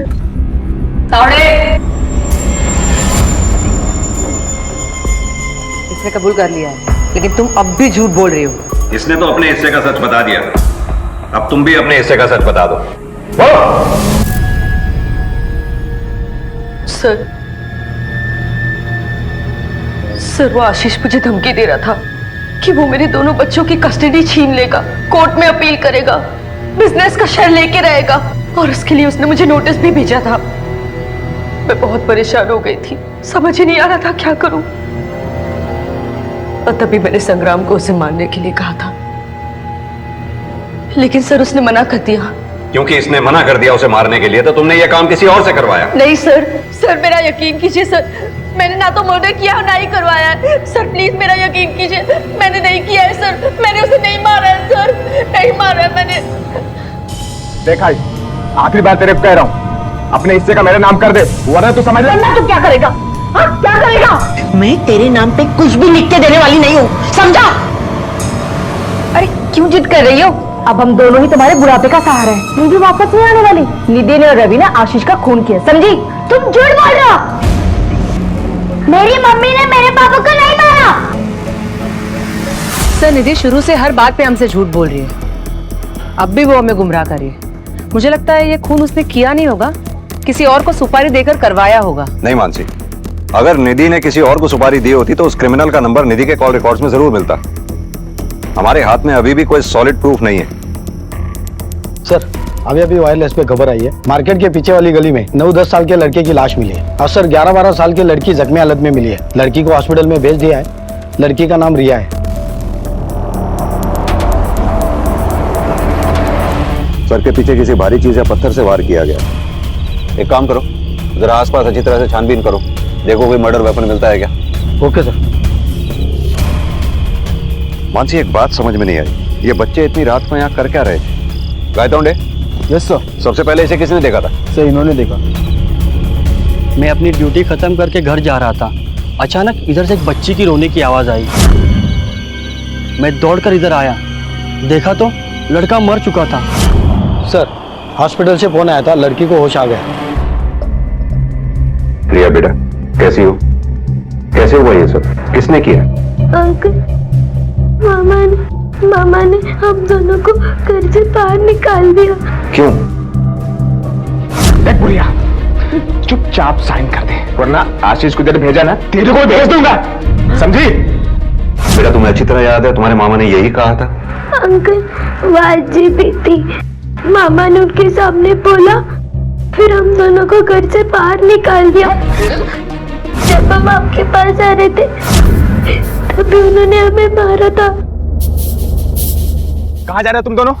इसने कबूल कर लिया है, लेकिन तुम अब भी झूठ बोल रही हो। इसने तो अपने हिस्से का सच बता दिया, अब तुम भी अपने हिस्से का सच बता दो। सर वो आशीष मुझे धमकी दे रहा था कि वो मेरे दोनों बच्चों की कस्टडी छीन लेगा, कोर्ट में अपील करेगा, बिजनेस का शेयर लेके रहेगा, और उसके लिए उसने मुझे नोटिस भी भेजा था। मैं बहुत परेशान हो गई थी, समझ ही नहीं आ रहा था क्या करूं। और तभी मैंने संग्राम को उसे मारने के लिए कहा था, लेकिन सर उसने मना कर दिया। क्योंकि इसने मना कर दिया उसे मारने के लिए तो तुमने यह काम किसी और से करवाया? नहीं सर मेरा यकीन कीजिए सर, मैंने ना तो मर्डर किया और ना ही करवाया है। सर प्लीज मेरा यकीन कीजिए, मैंने नहीं किया है सर, मैंने उसे नहीं मारा है सर, नहीं मारा है मैंने। देखा आखिरी बार तेरे को कह रहा हूँ, अपने हिस्से का मेरा नाम कर दे, वरना तू समझ ले। तू क्या करेगा? हाँ क्या करेगा? मैं तेरे नाम पे कुछ भी लिख के देने वाली नहीं हूँ, समझा? अरे क्यों जिद कर रही हो? अब हम दोनों ही तुम्हारे बुढ़ापे का सहारा है। निधि वापस नहीं आने वाली। निधि ने और रवि ने आशीष का खून किया, समझी? तुम झूठ बोल रहे हो। मेरी मम्मी ने मेरे पापा को नहीं मारा। सर निधि शुरू से हर बात पे हमसे झूठ बोल रही है, अब भी वो हमें गुमराह कर रही है। मुझे लगता है ये खून उसने किया नहीं होगा, किसी और को सुपारी देकर करवाया होगा। नहीं मानसी, अगर निधि ने किसी और को सुपारी दी होती तो उस क्रिमिनल का नंबर निधि के कॉल रिकॉर्ड्स में जरूर मिलता। हमारे हाथ में अभी भी कोई सॉलिड प्रूफ नहीं है। सर अभी वायरलेस पे खबर आई है, मार्केट के पीछे वाली गली में 9-10 साल के लड़के की लाश मिली है, और सर 11-12 साल की लड़की जख्मी हालत में मिली है। लड़की को हॉस्पिटल में भेज दिया है। लड़की का नाम रिया है। सर के पीछे किसी भारी चीज या पत्थर से वार किया गया। एक काम करो, जरा आसपास अच्छी तरह से छानबीन करो, देखो कोई मर्डर वेपन मिलता है क्या। Okay sir. मानसी एक बात समझ में नहीं आई, ये बच्चे इतनी रात को यहाँ कर क्या रहे थे? Gaitonde yes sir. सबसे पहले इसे किसने देखा था? सर इन्होंने देखा। मैं अपनी ड्यूटी खत्म करके घर जा रहा था, अचानक इधर से एक बच्ची की रोने की आवाज आई। मैं दौड़कर इधर आया, देखा तो लड़का मर चुका था। सर हॉस्पिटल से फोन आया था, लड़की को होश आ गया। रिया बेटा कैसी हो? कैसे हुआ ये सब? किसने किया? अंकल, मामा ने हम दोनों को घर से बाहर निकाल दिया। क्यों? देख बुढ़िया, चुपचाप साइन कर दे, वरना आशीष को इधर भेजा ना, तेरे को भेज दूंगा, समझी? बेटा तुम्हें अच्छी तरह याद है तुम्हारे मामा ने यही कहा था। अंकल वाजी भी थी, मामा ने उनके सामने बोला, फिर हम दोनों को घर से बाहर निकाल दिया। जब हम आपके पास आ रहे थे तभी उन्होंने हमें मारा था। कहाँ जा रहे हो तुम दोनों?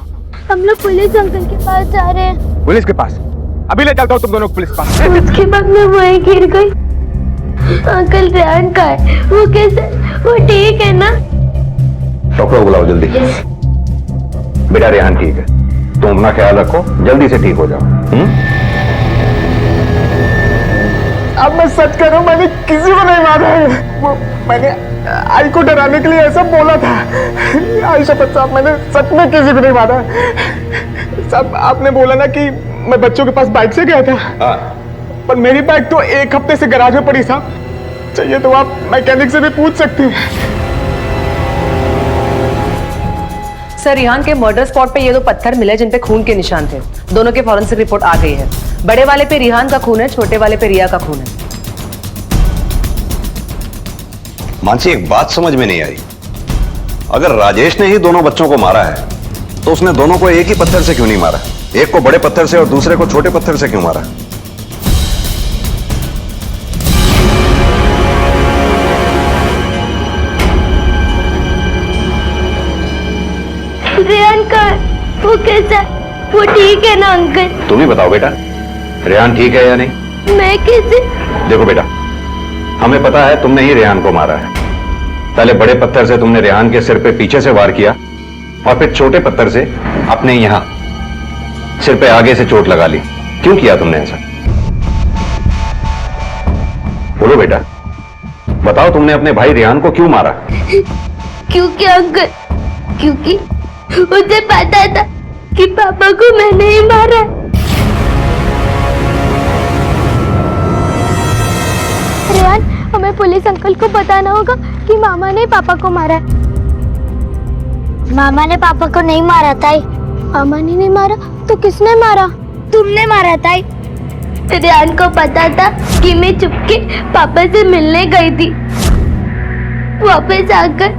हम लोग पुलिस अंकल के पास जा रहे हैं। पुलिस के पास? अभी ले चलता हूँ तुम दोनों को पुलिस के पास। उसके बाद मैं वहीं गिर गई। अंकल रेहान का है, वो कैसे? वो ठीक है ना? डॉक्टर को बुलाओ जल्दी। बेटा रेहान ठीक है, तुम अपना ख्याल रखो, जल्दी से ठीक हो जाओ। अब मैं सच कह रहा हूँ, मैंने किसी को नहीं मारा है। वो मैंने आई को डराने के लिए ऐसा बोला था। आई शपथ साहब, मैंने सच में किसी को नहीं मारा। साहब आपने बोला ना कि मैं बच्चों के पास बाइक से गया था। हाँ। पर मेरी बाइक तो एक हफ्ते से गैराज में पड़ी साहब, चाहिए तो आप मैकेनिक से भी पूछ सकते हैं। सर रिहान के मर्डर स्पॉट पे ये 2 पत्थर मिले जिन पे खून के निशान थे। दोनों के फॉरेंसिक रिपोर्ट आ गई है। बड़े वाले पे रिहान का खून है, छोटे वाले पे रिया का खून है। मानसी एक बात समझ में नहीं आई, अगर राजेश ने ही दोनों बच्चों को मारा है तो उसने दोनों को एक ही पत्थर से क्यों नहीं मारा? एक को बड़े पत्थर से और दूसरे को छोटे पत्थर से क्यों मारा? रेहान का वो कैसा? वो ठीक है ना अंकल? तुम ही बताओ बेटा, रेहान ठीक है या नहीं? मैं कैसे? देखो बेटा, हमें पता है तुमने ही रेहान को मारा है। पहले बड़े पत्थर से तुमने रेहान के सिर पे पीछे से वार किया और फिर छोटे पत्थर से अपने यहां सिर पे आगे से चोट लगा ली। क्यों किया तुमने ऐसा? बोलो बेटा, बताओ तुमने अपने भाई रेहान को क्यों मारा? क्योंकि अंकल, क्योंकि मुझे पता था कि पापा को मैंने ही मारा है। रेहान, हमें पुलिस अंकल को बताना होगा कि मामा ने पापा को मारा है। मामा ने पापा को नहीं मारा ताई। मामा ने नहीं मारा तो किसने मारा? तुमने मारा ताई। रेहान को पता था कि मैं चुपके पापा से मिलने गई थी। वापस आकर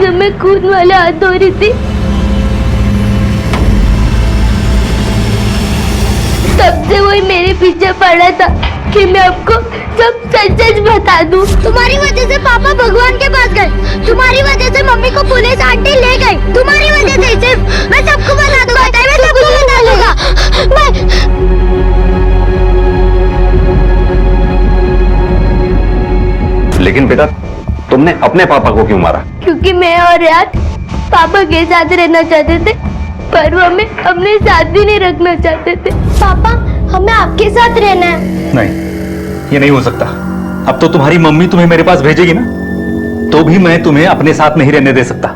जब मैं खून वाले हाथ धो रही थी तब से वही मेरे पीछे पड़ा था कि मैं आपको सब सच सच बता दूं। तुम्हारी वजह से पापा भगवान के पास गए, तुम्हारी वजह से मम्मी को पुलिस आंटी ले गई, तुम्हारी वजह से सिर्फ मैं सबको बता दूंगा, मैं सबको बता दूंगा। लेकिन बेटा तुमने अपने पापा को क्यों मारा? क्योंकि मैं और यार पापा के साथ रहना चाहते थे, पर वो हमें अपने साथ भी नहीं रखना चाहते थे। पापा, हमें आपके साथ रहना है। नहीं, ये नहीं हो सकता। अब तो तुम्हारी मम्मी तुम्हें मेरे पास भेजेगी ना, तो भी मैं तुम्हें अपने साथ नहीं रहने दे सकता।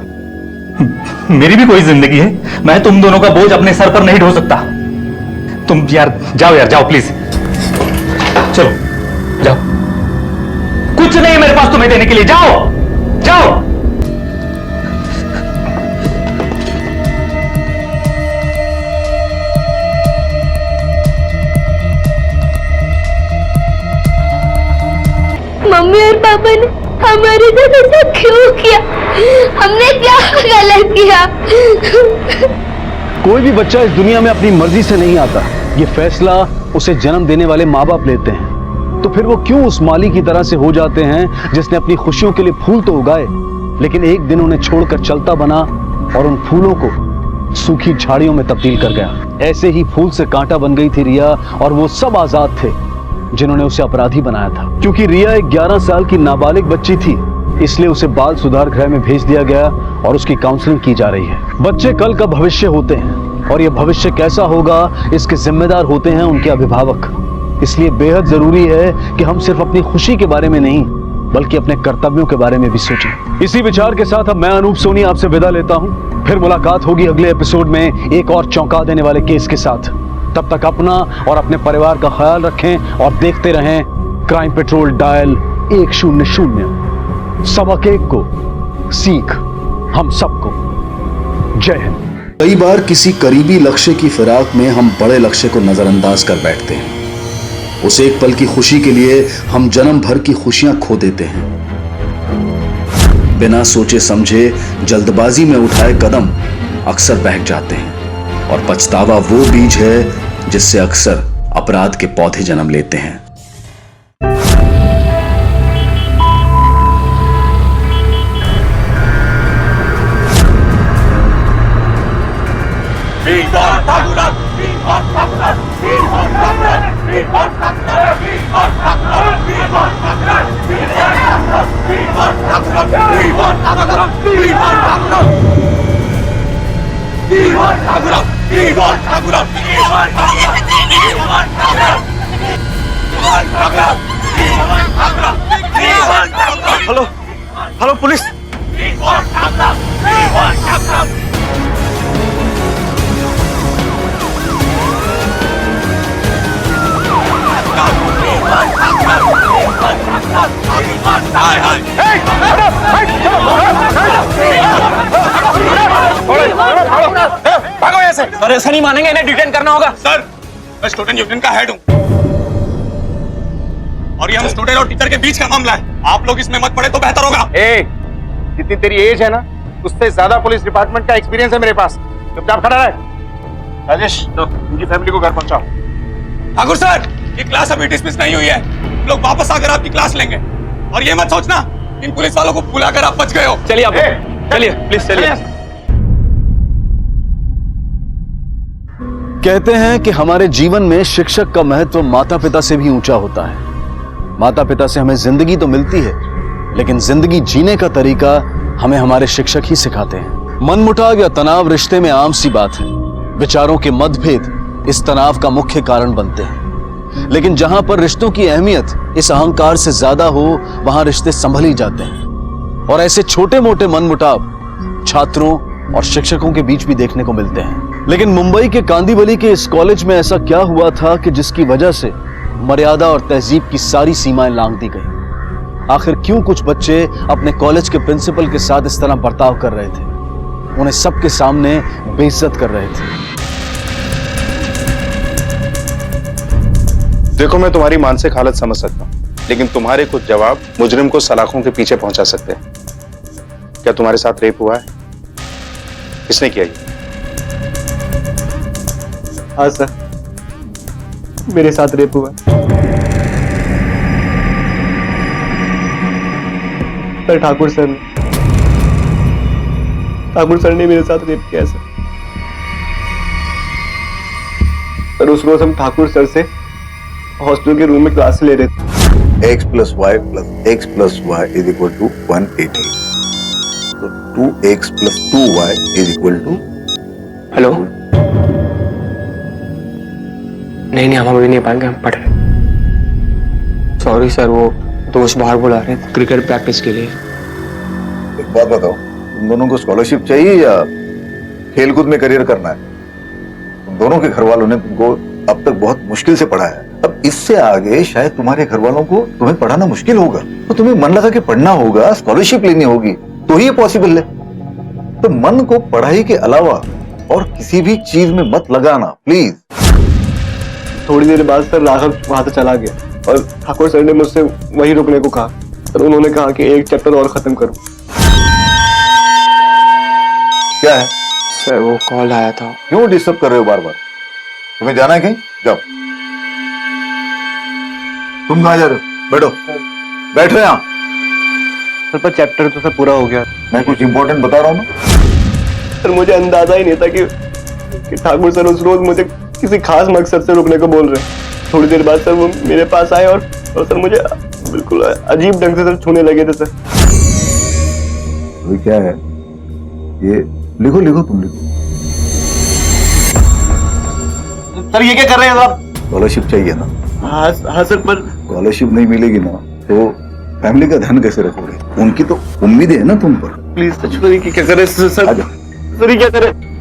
मेरी भी कोई जिंदगी है, मैं तुम दोनों का बोझ अपने सर पर नहीं ढो सकता। तुम यार जाओ प्लीज, चलो जाओ। कुछ नहीं मेरे पास तुम्हें देने के लिए, जाओ। मम्मी और पापा ने हमारे साथ ऐसा क्यों किया? हमने क्या गलत किया? कोई भी बच्चा इस दुनिया में अपनी मर्जी से नहीं आता, ये फैसला उसे जन्म देने वाले माँ बाप लेते हैं। तो फिर वो क्यों उस माली की तरह से हो जाते हैं जिसने अपनी खुशियों के लिए फूल तो उगाए लेकिन एक दिन उन्हें छोड़कर चलता बना और उन फूलों को सूखी झाड़ियों में तब्दील कर गया। ऐसे ही फूल से कांटा बन गई थी रिया, और वो सब आजाद थे जिन्होंने उसे अपराधी बनाया था। क्योंकि रिया एक 11 साल की नाबालिग बच्ची थी, इसलिए उसे बाल सुधार गृह में भेज दिया गया और उसकी काउंसलिंग की जा रही है। बच्चे कल का भविष्य होते हैं, और यह भविष्य कैसा होगा इसके जिम्मेदार होते हैं उनके अभिभावक। इसलिए बेहद जरूरी है कि हम सिर्फ अपनी खुशी के बारे में नहीं बल्कि अपने कर्तव्यों के बारे में भी सोचें। इसी विचार के साथ अब मैं अनूप सोनी आपसे विदा लेता हूं। फिर मुलाकात होगी अगले एपिसोड में एक और चौंका देने वाले केस के साथ। तब तक अपना और अपने परिवार का ख्याल रखें और देखते रहें क्राइम पेट्रोल डायल 100। सबक एक को सीख हम सबको। जय हिंद। कई बार किसी करीबी लक्ष्य की फिराक में हम बड़े लक्ष्य को नजरअंदाज कर बैठते हैं। उस एक पल की खुशी के लिए हम जन्म भर की खुशियां खो देते हैं। बिना सोचे समझे जल्दबाजी में उठाए कदम अक्सर बहक जाते हैं और पछतावा वो बीज है जिससे अक्सर अपराध के पौधे जन्म लेते हैं। Hello hello police. भागो यहाँ से। सर ऐसा नहीं मानेंगे, इन्हें डिटेन करना होगा। सर मैं स्टूडेंट यूनियन का हेड हूँ और ये हम स्टूडेंट और टीचर के बीच का मामला है। आप लोग इसमें मत पड़े तो बेहतर होगा। जितनी तेरी एज है ना उससे ज्यादा पुलिस डिपार्टमेंट का एक्सपीरियंस है मेरे पास। चुपचाप खड़ा रहे। राजेश इनकी फैमिली को घर पहुंचाओ। ठाकुर सर ये क्लास अभी डिसमिस नहीं हुई है। लोग वापस आकर आपकी क्लास लेंगे और ये मत सोचना इन पुलिस वालों को बुलाकर आप बच गए हो। चलिए आप चलिए प्लीज चलिए। कहते हैं कि हमारे जीवन में शिक्षक का महत्व माता पिता से भी ऊंचा होता है। माता पिता से हमें जिंदगी तो मिलती है लेकिन जिंदगी जीने का तरीका हमें हमारे शिक्षक ही सिखाते हैं। मनमुटाव या तनाव रिश्ते में आम सी बात है। विचारों के मतभेद इस तनाव का मुख्य कारण बनते हैं। लेकिन जहां पर रिश्तों की अहमियत इस अहंकार से ज्यादा हो वहां रिश्ते संभल ही जाते हैं। और ऐसे छोटे मोटे मनमुटाव छात्रों और शिक्षकों के बीच भी देखने को मिलते हैं। लेकिन मुंबई के कांदीवली के इस कॉलेज में ऐसा क्या हुआ था कि जिसकी वजह से मर्यादा और तहजीब की सारी सीमाएं लांघ दी गई। आखिर क्यों कुछ बच्चे अपने कॉलेज के प्रिंसिपल के साथ इस तरह बर्ताव कर रहे थे, उन्हें सबके सामने बेइज्जत कर रहे थे। देखो मैं तुम्हारी मानसिक हालत समझ सकता हूँ लेकिन तुम्हारे कुछ जवाब मुजरिम को सलाखों के पीछे पहुंचा सकते हैं। क्या तुम्हारे साथ रेप हुआ है? किसने किया ये? हाँ सर मेरे साथ रेप हुआ। सर ठाकुर सर ने मेरे साथ रेप किया सर। सर उस रोज हम ठाकुर सर से हॉस्टल के रूम में क्लास ले रहे थे। x plus y plus x plus y is equal to 180. So 2x plus 2y is equal to. Hello नहीं हम अभी नहीं पाएंगे, हम पढ़ रहे। सॉरी सर वो दोस्त बाहर बुला रहे हैं क्रिकेट प्रैक्टिस के लिए। एक बात बताओ, तुम दोनों को स्कॉलरशिप चाहिए या खेलकूद में करियर करना है? तुम दोनों के घर वालों ने तुमको अब तक बहुत मुश्किल से पढ़ाया है। अब इससे आगे शायद तुम्हारे घर वालों को तुम्हें पढ़ाना मुश्किल होगा, तो तुम्हें मन लगा के पढ़ना होगा, स्कॉलरशिप लेनी होगी, तो ही ये पॉसिबल है। तो मन को पढ़ाई के अलावा और किसी भी चीज में मत लगाना प्लीज। थोड़ी देर बाद सर राघव वहां से चला गया और ठाकुर सर ने मुझसे वहीं रुकने को कहा। सर उन्होंने कहा कि एक चैप्टर और खत्म करूं। क्या है सर? वो कॉल आया था। क्यों डिस्टर्ब कर रहे हो बार बार? तुम्हें जाना है कहीं? जाओ। तुम कहाँ जा रहे हो? बैठो बैठो यहाँ। सर पर चैप्टर तो सर पूरा हो गया। मैं कुछ इंपॉर्टेंट बता रहा हूँ ना। सर मुझे अंदाजा ही नहीं था कि ठाकुर सर उस रोज मुझे किसी खास मकसद से रुकने को बोल रहे हैं। थोड़ी देर बाद सर वो मेरे पास आए और सर मुझे बिल्कुल अजीब ढंग से सर छूने लगे थे सर। क्या है ये? लिखो लिखो तुम लिखो। सर ये क्या कर रहे हैं आप? स्कॉलरशिप चाहिए ना? हाँ हाँ सर, पर स्कॉलरशिप नहीं मिलेगी ना तो फैमिली का ध्यान कैसे रखोगे? उनकी तो उम्मीद है ना तुम पर। प्लीज सच पर ये क्या कर रहे हैं सर? सर ये क्या कर रहे हैं?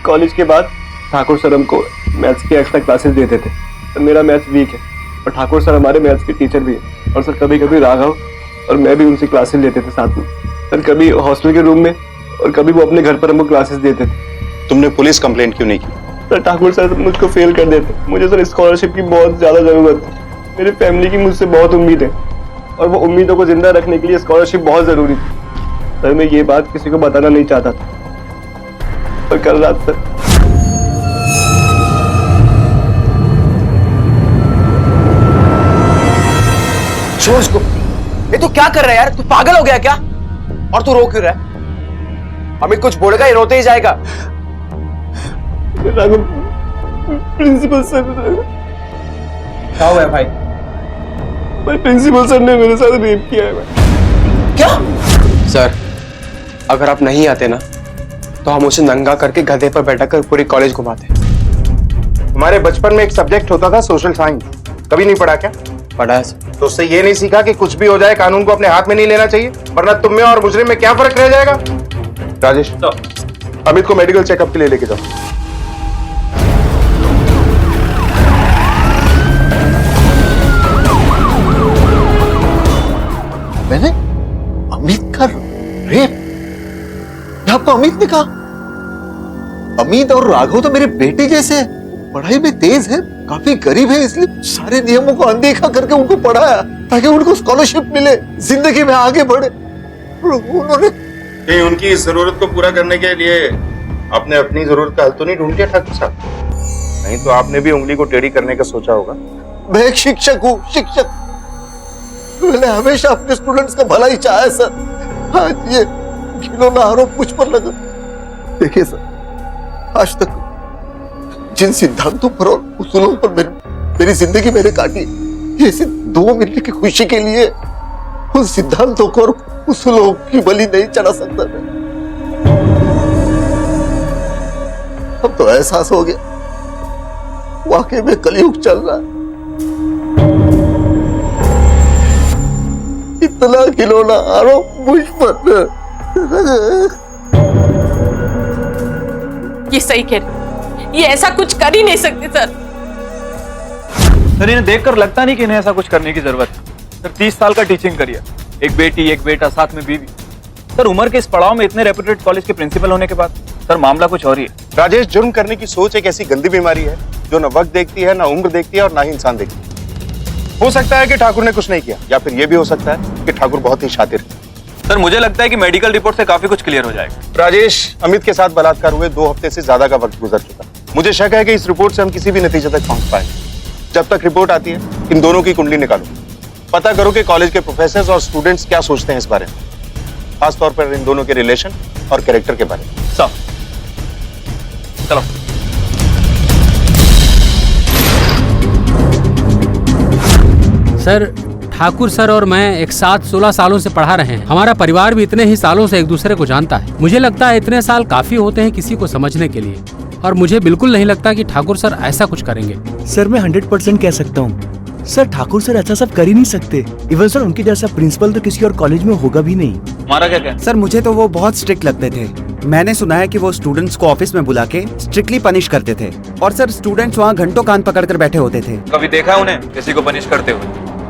कॉलेज के बाद ठाकुर सर हमको मैथ्स की एक्स्ट्रा क्लासेस देते थे। तो मेरा मैथ्स वीक है और ठाकुर सर हमारे मैथ्स के टीचर भी हैं। और सर कभी कभी राघव और मैं भी उनसे क्लासेस लेते थे साथ में। सर कभी हॉस्टल के रूम में और कभी वो अपने घर पर हमको क्लासेस देते थे। तुमने पुलिस कंप्लेंट क्यों नहीं की? सर ठाकुर सर मुझको फेल कर देते। मुझे सर स्कॉलरशिप की बहुत ज्यादा जरूरत है। मेरी फैमिली की मुझसे बहुत उम्मीद है और वो उम्मीदों को जिंदा रखने के लिए स्कॉलरशिप बहुत जरूरी थी। सर मैं ये बात किसी को बताना नहीं चाहता था, पर कल रात सर छोड़ इसको। ये तू क्या कर रहा है यार? तू पागल हो गया क्या? और तू रो क्यों रहा है? अमित कुछ बोलेगा, ये रोते ही जाएगा। प्रिंसिपल सर, क्या हुआ है भाई? प्रिंसिपल सर ने मेरे साथ रेप किया है। क्या? सर अगर आप नहीं आते ना तो हम उसे नंगा करके गधे पर बैठा कर पूरी कॉलेज घुमाते। हमारे बचपन में एक सब्जेक्ट होता था सोशल साइंस, कभी नहीं पढ़ा क्या? पढ़ा है। तो उससे ये नहीं सीखा कि कुछ भी हो जाए कानून को अपने हाथ में नहीं लेना चाहिए, वरना तुम में और मुजरिम में क्या फर्क रह जाएगा? राजेश अमित को मेडिकल चेकअप के लिए लेके जाओ। मैंने अमित का रेप? आपको अमित ने कहा? अमित और राघव तो मेरे बेटे जैसे हैं, पढ़ाई में तेज है, काफी गरीब है, इसलिए सारे नियमों को अनदेखा करके उनको पढ़ाया ताकि उनको स्कॉलरशिप मिले, जिंदगी में आगे बढ़े। उन्होंने कहीं उनकी इस जरूरत को पूरा करने के लिए आपने अपनी जरूरत का हल तो नहीं ढूंढ लिया ठाकुर साहब? नहीं तो आपने भी उंगली को टेढ़ी करने का सोचा होगा। मैं एक शिक्षक हूँ, शिक्षक। मैंने हमेशा अपने स्टूडेंट्स का भला ही चाहा है सर। आज ये घिनौना आरोप मुझ पर लगा। देखिए सर, आज तक जिन सिद्धांतों पर और उसूलों पर मेरी जिंदगी मैंने काटी, ये सिर्फ 2 मिनट की खुशी के लिए उन सिद्धांतों को और उसूलों की बलि नहीं चढ़ा सकता मैं। अब तो एहसास हो गया वाकई में कलयुग चल रहा है। इतना खिलौना आरोप मुझ पर। ये सही कह रहे, ये ऐसा कुछ कर ही नहीं सकते सर। सर इन्हें देखकर लगता नहीं कि इन्हें ऐसा कुछ करने की जरूरत है। सर 30 साल का टीचिंग करियर, एक बेटी एक बेटा, साथ में बीवी। सर उम्र के इस पड़ाव में इतने रेप्यूटेड कॉलेज के प्रिंसिपल होने के बाद सर मामला कुछ और ही है। राजेश, जुर्म करने की सोच एक ऐसी गंदी बीमारी है जो न वक्त देखती है, ना उम्र देखती है और ना ही इंसान देखती है। हो सकता है कि ठाकुर ने कुछ नहीं किया, या फिर यह भी हो सकता है कि ठाकुर बहुत ही शातिर है। सर मुझे लगता है कि मेडिकल रिपोर्ट से काफी कुछ क्लियर हो जाएगा। राजेश, अमित के साथ बलात्कार हुए 2 हफ्ते से ज्यादा का वक्त गुजर चुका। मुझे शक है कि इस रिपोर्ट से हम किसी भी नतीजे तक पहुंच पाएंगे। जब तक रिपोर्ट आती है, इन दोनों की कुंडली निकालो, पता करो कि कॉलेज के प्रोफेसर्स और स्टूडेंट्स क्या सोचते हैं इस बारे में, खास तौर पर इन दोनों के रिलेशन और कैरेक्टर के बारे में। सब चलो। सर ठाकुर सर और मैं एक साथ 16 सालों से पढ़ा रहे हैं। हमारा परिवार भी इतने ही सालों से एक दूसरे को जानता है। मुझे लगता है इतने साल काफी होते हैं किसी को समझने के लिए, और मुझे बिल्कुल नहीं लगता कि ठाकुर सर ऐसा कुछ करेंगे। सर मैं 100% कह सकता हूँ सर, ठाकुर सर ऐसा सब कर ही नहीं सकते। इवन सर उनके जैसा प्रिंसिपल तो किसी और कॉलेज में होगा भी नहीं। हमारा क्या कहना? सर मुझे तो वो बहुत स्ट्रिक्ट लगते थे। मैंने सुना है कि वो स्टूडेंट्स को ऑफिस में बुला के स्ट्रिक्टली पनिश करते थे, और सर स्टूडेंट्स वहाँ घंटों कान पकड़ कर बैठे होते थे। कभी देखा उन्हें किसी को पनिश करते हुए?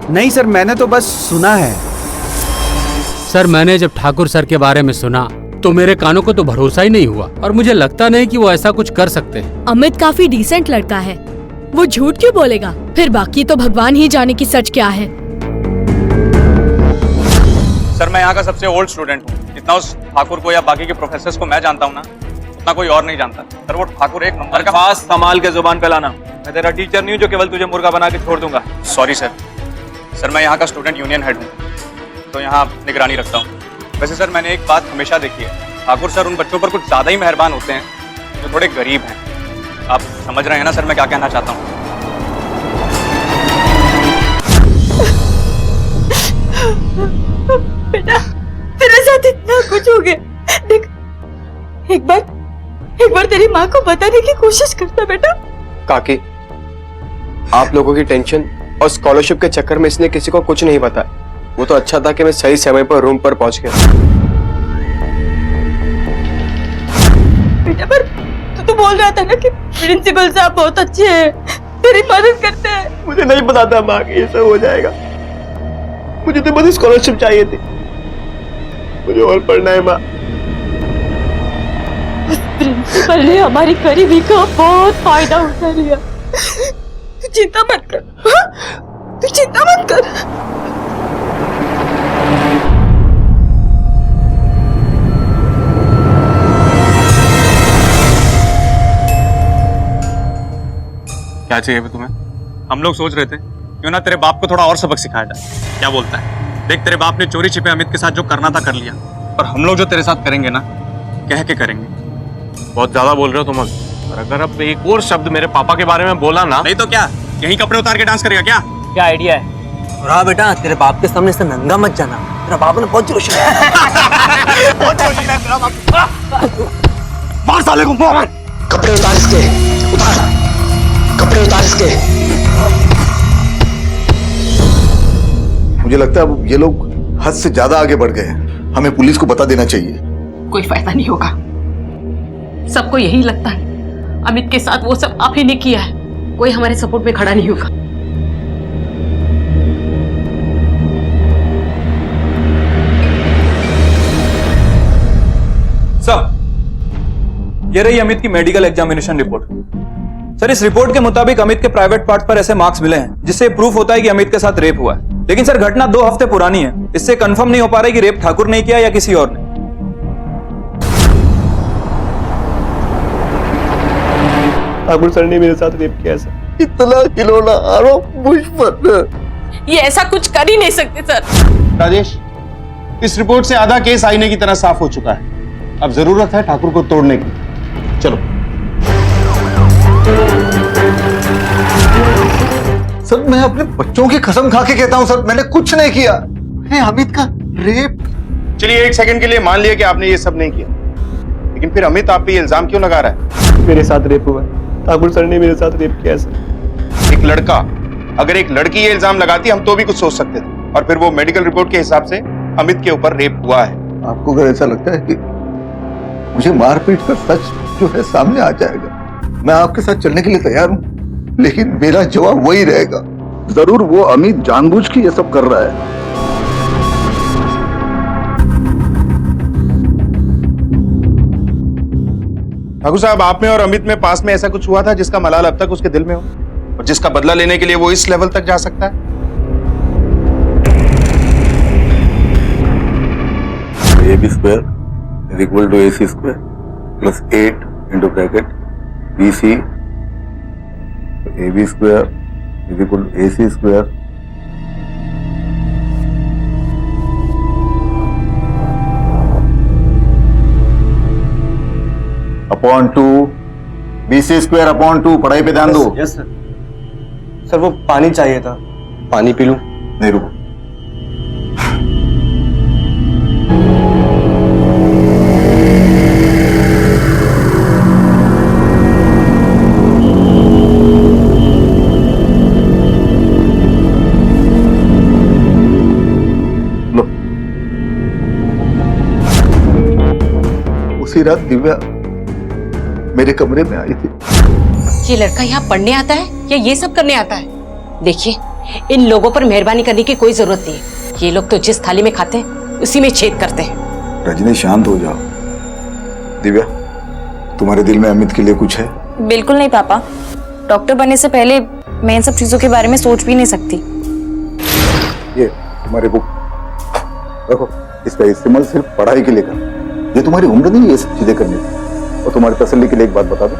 नहीं सर, मैंने तो बस सुना है। सर मैंने जब ठाकुर सर के बारे में सुना तो मेरे कानों को तो भरोसा ही नहीं हुआ, और मुझे लगता नहीं कि वो ऐसा कुछ कर सकते हैं। अमित काफी डिसेंट लड़का है, वो झूठ क्यों बोलेगा? फिर बाकी तो भगवान ही जाने की सच क्या है। सर मैं यहाँ का सबसे ओल्ड स्टूडेंट हूँ। इतना उस ठाकुर को या बाकी के प्रोफेसर्स को मैं जानता हूँ ना, उतना कोई और नहीं जानता। सर वो ठाकुर एक नंबर का। पास संभाल के जुबान पे लाना। मैं तेरा टीचर नहीं हूँ जो केवल तुझे मुर्गा बना के छोड़ दूंगा। Sorry sir. सर मैं यहाँ का स्टूडेंट यूनियन हेड हूँ, तो यहाँ निगरानी रखता हूँ। वैसे सर मैंने एक बात हमेशा देखी है, ठाकुर सर उन बच्चों पर कुछ ज्यादा ही मेहरबान होते हैं जो थोड़े गरीब हैं। आप समझ रहे हैं ना सर मैं क्या कहना चाहता हूँ? बेटा तेरे साथ इतना कुछ हो गया, देख एक बार तेरी माँ को बताने की कोशिश करता बेटा। काकी, आप लोगों की टेंशन और स्कॉलरशिप के चक्कर में इसने किसी को कुछ नहीं बताया। वो तो अच्छा था कि मैं सही समय पर रूम पर पहुंच गया। बेटा पर तू बोल रहा था ना कि प्रिंसिपल साहब बहुत अच्छे हैं, तेरी मदद करते हैं। मुझे नहीं पता था माँ कि ये सब हो जाएगा। मुझे तो बस स्कॉलरशिप चाहिए थी, मुझे और पढ़ना है माँ। प्रिंसिपल ने हमारी गरीबी का बहुत फायदा उठा लिया। तू चिंता मत कर, तू चिंता मत कर। क्या चाहिए भी तुम्हें? हम लोग सोच रहे थे क्यों ना तेरे बाप को थोड़ा और सबक सिखाया जाए। क्या बोलता है? देख तेरे बाप ने चोरी छिपे अमित के साथ जो करना था कर लिया, पर हम लोग जो तेरे साथ करेंगे ना, कह के करेंगे। बहुत ज्यादा बोल रहे हो तुम, और अगर अब एक और शब्द मेरे पापा के बारे में बोला ना, नहीं तो क्या यही कपड़े उतार के डांस करेगा क्या? क्या आइडिया है? और हाँ बेटा, तेरे बाप के सामने से नंगा मत जाना, तेरा बाप ने बहुत जोश है। मार साले को, मार। कपड़े उतार इसके, उतार कपड़े उतार इसके। मुझे लगता है अब ये लोग हद से ज्यादा आगे बढ़ गए हैं, हमें पुलिस को बता देना चाहिए। कोई फायदा नहीं होगा, सबको यही लगता है अमित के साथ वो सब आप ही ने किया है, कोई हमारे सपोर्ट में खड़ा नहीं होगा। सर, ये रही अमित की मेडिकल एग्जामिनेशन रिपोर्ट। सर, इस रिपोर्ट के मुताबिक अमित के प्राइवेट पार्ट पर ऐसे मार्क्स मिले हैं जिससे प्रूफ होता है कि अमित के साथ रेप हुआ है। लेकिन सर, घटना 2 हफ्ते पुरानी है, इससे कंफर्म नहीं हो पा रहा है कि रेप ठाकुर ने किया या किसी और ने। ठाकुर सर ने मेरे साथ रेप किया सर। इतना खिलौना आरोप मुझ पर। ये ऐसा कुछ कर ही नहीं सकते सर। राजेश, इस रिपोर्ट से आधा केस आईने की तरह साफ हो चुका है। अब जरूरत है ठाकुर को तोड़ने की। चलो। सर, मैं अपने बच्चों की कसम खा के कहता हूं सर, मैंने कुछ नहीं किया। अमित का रेप। चलिए 1 सेकंड के लिए मान लिया कि आपने ये सब नहीं किया, लेकिन फिर अमित आप पे इल्जाम क्यों लगा रहा है? मेरे साथ रेप हुआ है, ठाकुर सर ने मेरे साथ रेप किया सर। एक लड़का, अगर एक लड़की ये इल्जाम लगाती हम तो भी कुछ सोच सकते थे, और फिर वो मेडिकल रिपोर्ट के हिसाब से अमित के ऊपर रेप हुआ है। आपको अगर ऐसा लगता है कि मुझे मारपीट कर सच जो है सामने आ जाएगा, मैं आपके साथ चलने के लिए तैयार हूं, लेकिन मेरा जवाब वही रहेगा, जरूर वो अमित जानबूझ के ये सब कर रहा है। ठाकुर साहब, आप में और अमित में पास में ऐसा कुछ हुआ था जिसका मलाल अब तक उसके दिल में हो, और जिसका बदला लेने के लिए वो इस लेवल तक जा सकता है? AB square is equal to AC square plus 8 into bracket BC. AB square is equal to AC square upon 2 BC square upon 2। पढ़ाई पे ध्यान दो। Yes sir. सर, वो पानी चाहिए था, पानी पी लूं? नहीं, रुको। उसी रात दिव्या मेरे कमरे में आई थी। ये लड़का यहाँ पढ़ने आता है या ये सब करने आता है? देखिए, इन लोगों पर मेहरबानी करने की कोई जरूरत नहीं है। ये लोग तो जिस थाली में खाते हैं उसी में छेद करते हैं। रजनी, शांत हो जाओ। दिव्या, तुम्हारे दिल में अमित के लिए कुछ है? बिल्कुल नहीं पापा, डॉक्टर बनने से पहले मैं इन सब चीजों के बारे में सोच भी नहीं सकती। ये तुम्हारी बुक रखो, इसका इस्तेमाल सिर्फ पढ़ाई के लिए करना। ये तुम्हारी उम्र नहीं ये सब चीजें करने की। और तुम्हारी तसल्ली के लिए एक बात बता दो,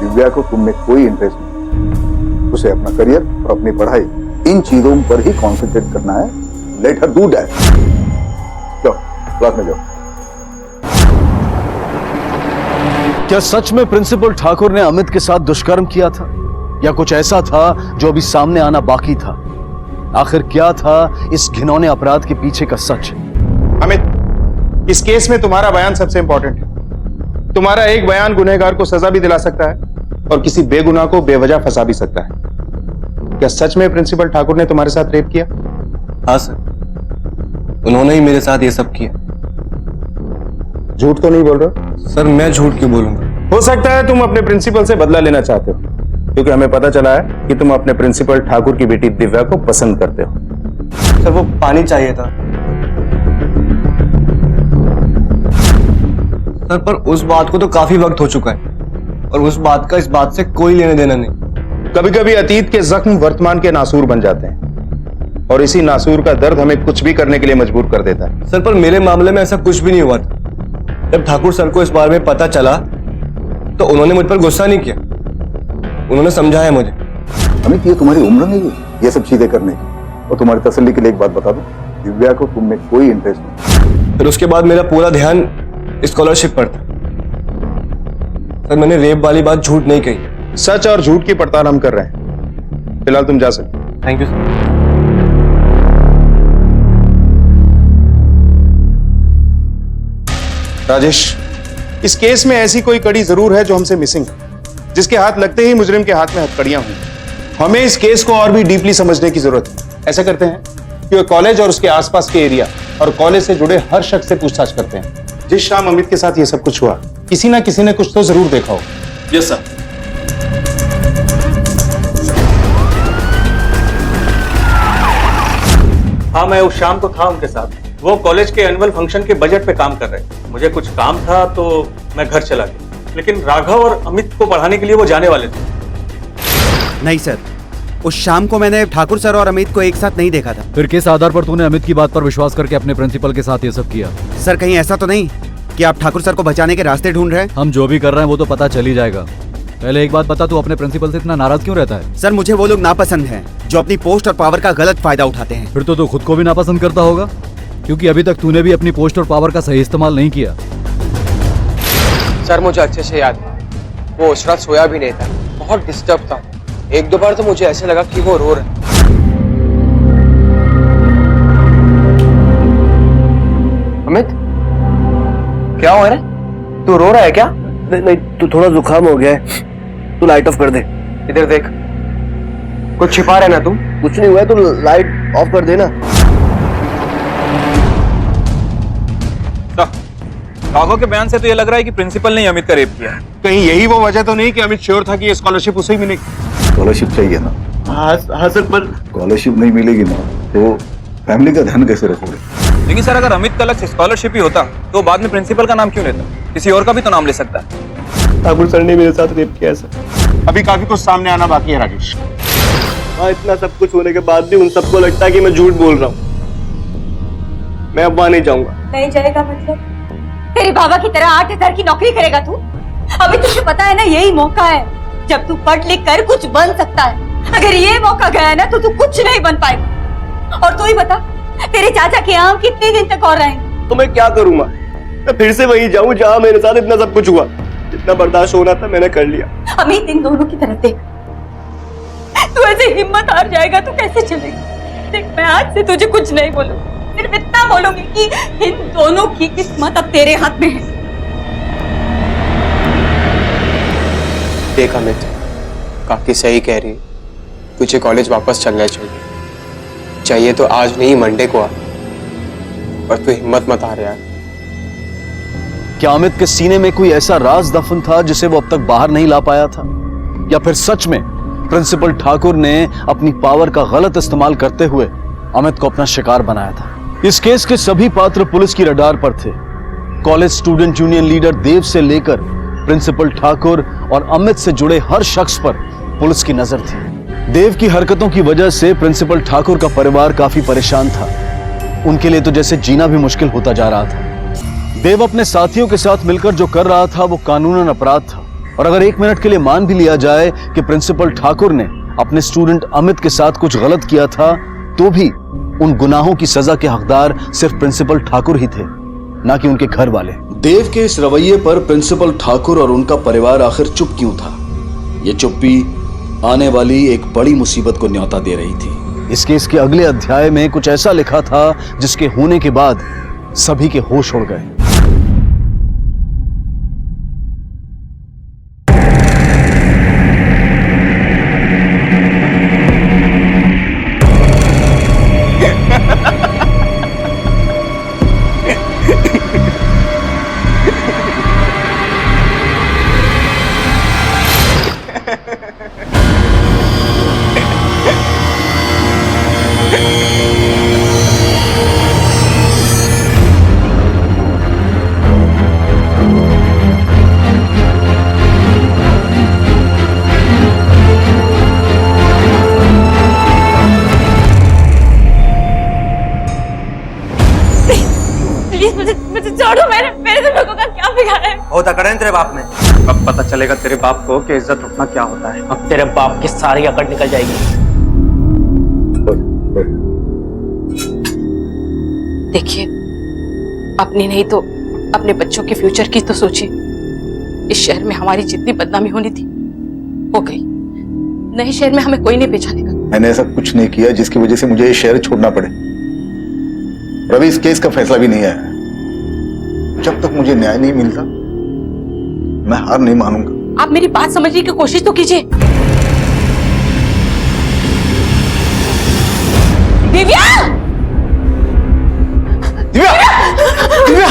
दिव्या को तुम में कोई इंटरेस्ट नहीं, उसे अपना करियर और अपनी पढ़ाई इन चीजों पर ही कॉन्सेंट्रेट करना है। Let her do that. जाओ क्लास में जाओ। क्या सच में प्रिंसिपल ठाकुर ने अमित के साथ दुष्कर्म किया था, या कुछ ऐसा था जो अभी सामने आना बाकी था? आखिर क्या था इस घिनौने अपराध के पीछे का सच? अमित, इस केस में तुम्हारा बयान सबसे इंपॉर्टेंट है। तुम्हारा एक बयान गुनहगार को सजा भी दिला सकता है और किसी बेगुनाह को बेवजह फंसा भी सकता है। क्या सच में प्रिंसिपल ठाकुर ने तुम्हारे साथ रेप किया? हाँ सर, उन्होंने ही मेरे साथ ये सब किया। झूठ तो नहीं बोल रहे? सर मैं झूठ क्यों बोलूंगा? हो सकता है तुम अपने प्रिंसिपल से बदला लेना चाहते हो, क्योंकि हमें पता चला है कि तुम अपने प्रिंसिपल ठाकुर की बेटी दिव्या को पसंद करते हो। सर वो पानी चाहिए था सर, पर उस बात को तो काफी वक्त हो चुका है और उस बात का इस बात से कोई लेने देना नहीं। कभी कभी अतीत के जख्म वर्तमान के नासूर बन जाते हैं और इसी नासूर का दर्द हमें कुछ भी करने के लिए मजबूर कर देता है। सर पर मेरे मामले में ऐसा कुछ भी नहीं हुआ था। जब ठाकुर सर को इस बारे में पता चला तो उन्होंने मुझ पर गुस्सा नहीं किया, उन्होंने समझाया मुझे। अमित, ये तुम्हारी उम्र नहीं है ये सब चीजें करने की। और तुम्हारी तसल्ली के लिए एक बात बता दो, दिव्या को तुम में कोई इंटरेस्ट नहीं। फिर उसके बाद मेरा पूरा ध्यान स्कॉलरशिप पर था। सर मैंने रेप वाली बात झूठ नहीं कही। सच और झूठ की पड़ताल हम कर रहे हैं। फिलहाल तुम जा सकते। Thank you sir. राजेश, इस केस में ऐसी कोई कड़ी जरूर है जो हमसे मिसिंग है, जिसके हाथ लगते ही मुजरिम के हाथ में हथकड़ियां हुई। हमें इस केस को और भी डीपली समझने की जरूरत है। ऐसा करते हैं कि कॉलेज और उसके आसपास के एरिया और कॉलेज से जुड़े हर शख्स से पूछताछ करते हैं। जिस शाम अमित के साथ ये सब कुछ हुआ, किसी ना किसी ने कुछ तो जरूर देखा हो। Yes sir. हाँ, मैं उस शाम को था उनके साथ। वो कॉलेज के एनुअल फंक्शन के बजट पे काम कर रहे थे। मुझे कुछ काम था तो मैं घर चला गया, लेकिन राघव और अमित को पढ़ाने के लिए वो जाने वाले थे। नहीं सर, उस शाम को मैंने ठाकुर सर और अमित को एक साथ नहीं देखा था। फिर किस आधार पर तूने अमित की बात पर विश्वास करके अपने प्रिंसिपल के साथ ये सब किया? सर कहीं ऐसा तो नहीं कि आप ठाकुर सर को बचाने के रास्ते ढूंढ रहे हैं? हम जो भी कर रहे हैं वो तो पता चल ही जाएगा। पहले एक बात बता, तू अपने प्रिंसिपल से इतना नाराज क्यों रहता है? सर मुझे वो लोग नापसंद हैं जो अपनी पोस्ट और पावर का गलत फायदा उठाते हैं। फिर तो तू खुद को भी नापसंद करता होगा, क्योंकि अभी तक तूने भी अपनी पोस्ट और पावर का सही इस्तेमाल नहीं किया। सर मुझे अच्छे से याद है, वो उस रात सोया भी नहीं था, बहुत डिस्टर्ब था। एक दो बार तो मुझे ऐसे लगा कि वो रो रहा है। अमित, क्या हुआ रे? तू रो रहा है क्या? नहीं, तू थोड़ा जुकाम हो गया है, तू लाइट ऑफ कर दे। इधर देख, कुछ छिपा रहे ना तू? कुछ नहीं हुआ है, तू लाइट ऑफ कर देना। राघव के बयान से तो ये लग रहा है कि प्रिंसिपल ने अमित का रेप किया। कहीं यही वो वजह तो नहीं कि अमित श्योर था कि ये स्कॉलरशिप उसे ही मिलेगी? स्कॉलरशिप चाहिए ना? हाँ सर, पर स्कॉलरशिप नहीं मिलेगी ना तो फैमिली का ध्यान कैसे रखोगे? लेकिन सर अगर अमित का लक्ष्य स्कॉलरशिप ही होता तो बाद में प्रिंसिपल का नाम क्यों लेता? किसी और का भी तो नाम ले सकता है। ठाकुर सर ने मेरे साथ रेप किया है सर। अभी काफी कुछ सामने आना बाकी है राजेश। हाँ, इतना सब कुछ होने के बाद भी उन सबको लगता है कि मैं झूठ बोल रहा हूँ। मैं अब वहां नहीं जाऊंगा। नहीं जाएगा मतलब? तेरे बाबा की तरह 8,000 की नौकरी करेगा तू? अभी तुझे पता है ना, यही मौका है जब तू पढ़ लिख कर कुछ बन सकता है। अगर ये मौका गया ना तो तू कुछ नहीं बन पाएगा। और तू ही बता, तेरे चाचा के आम कितने दिन तक और रहेंगे? तो मैं क्या करूंगा? मैं फिर से वहीं जाऊं जहां मेरे साथ इतना सब कुछ हुआ। जितना बर्दाश्त होना था मैंने कर लिया। अमित, इन दोनों की तरफ देख। तू ऐसे हिम्मत हार जाएगा तो कैसे चलेगा? देख, मैं आज से तुझे कुछ नहीं बोलूंगी, सिर्फ इतना बोलूंगी कि इन दोनों की किस्मत अब तेरे हाथ में है। देख अमित, काकी सही कह रही है, तुझे कॉलेज वापस चलना चाहिए तो आज नहीं मंडे को आ, और तू हिम्मत मत हार यार। क्या अमित के सीने में कोई ऐसा राज दफन था जिसे वो अब तक बाहर नहीं ला पाया था? या फिर सच में प्रिंसिपल ठाकुर ने अपनी पावर का गलत इस्तेमाल करते हुए अमित को अपना शिकार बनाया था? इस केस के सभी पात्र पुलिस की रडार पर थे। कॉलेज स्टूडेंट यूनियन लीडर देव से लेकर प्रिंसिपल ठाकुर और अमित से जुड़े हर शख्स पर पुलिस की नजर थी। देव की हरकतों की वजह से प्रिंसिपल ठाकुर का परिवार काफी परेशान था। उनके लिए तो जैसे जीना भी मुश्किल होता जा रहा था। देव अपने साथियों के साथ मिलकर जो कर रहा था वो कानूनन अपराध था, और अगर एक मिनट के लिए मान भी लिया जाए कि प्रिंसिपल ठाकुर ने अपने स्टूडेंट अमित के साथ कुछ गलत किया था, तो भी उन गुनाहों की सजा के हकदार सिर्फ प्रिंसिपल ठाकुर ही थे, ना कि उनके घर वाले। देव के इस रवैये पर प्रिंसिपल ठाकुर और उनका परिवार आखिर चुप क्यों था? ये चुप्पी आने वाली एक बड़ी मुसीबत को न्योता दे रही थी। इस केस के अगले अध्याय में कुछ ऐसा लिखा था जिसके होने के बाद सभी के होश उड़ गए। मुझे छोड़ो, मेरे तुम लोगों का क्या बिगाड़ा है? बहुत अकड़ है तेरे बाप में। अब पता चलेगा तेरे बाप को कि इज्जत उठना क्या होता है। अब तेरे बाप की सारी अकड़ निकल जाएगी। देखिए, अपनी नहीं तो अपने बच्चों के फ्यूचर की तो सोचिए। इस शहर में हमारी जितनी बदनामी होनी थी हो गई। नए शहर में हमें कोई नहीं पहचानेगा। मैंने ऐसा कुछ नहीं किया जिसकी वजह से मुझे ये शहर छोड़ना पड़े। रवि, इस केस का फैसला भी नहीं आया। जब तक मुझे न्याय नहीं मिलता मैं हार नहीं मानूंगा। आप मेरी बात समझने की कोशिश तो कीजिए। दिव्या! दिव्या! दिव्या!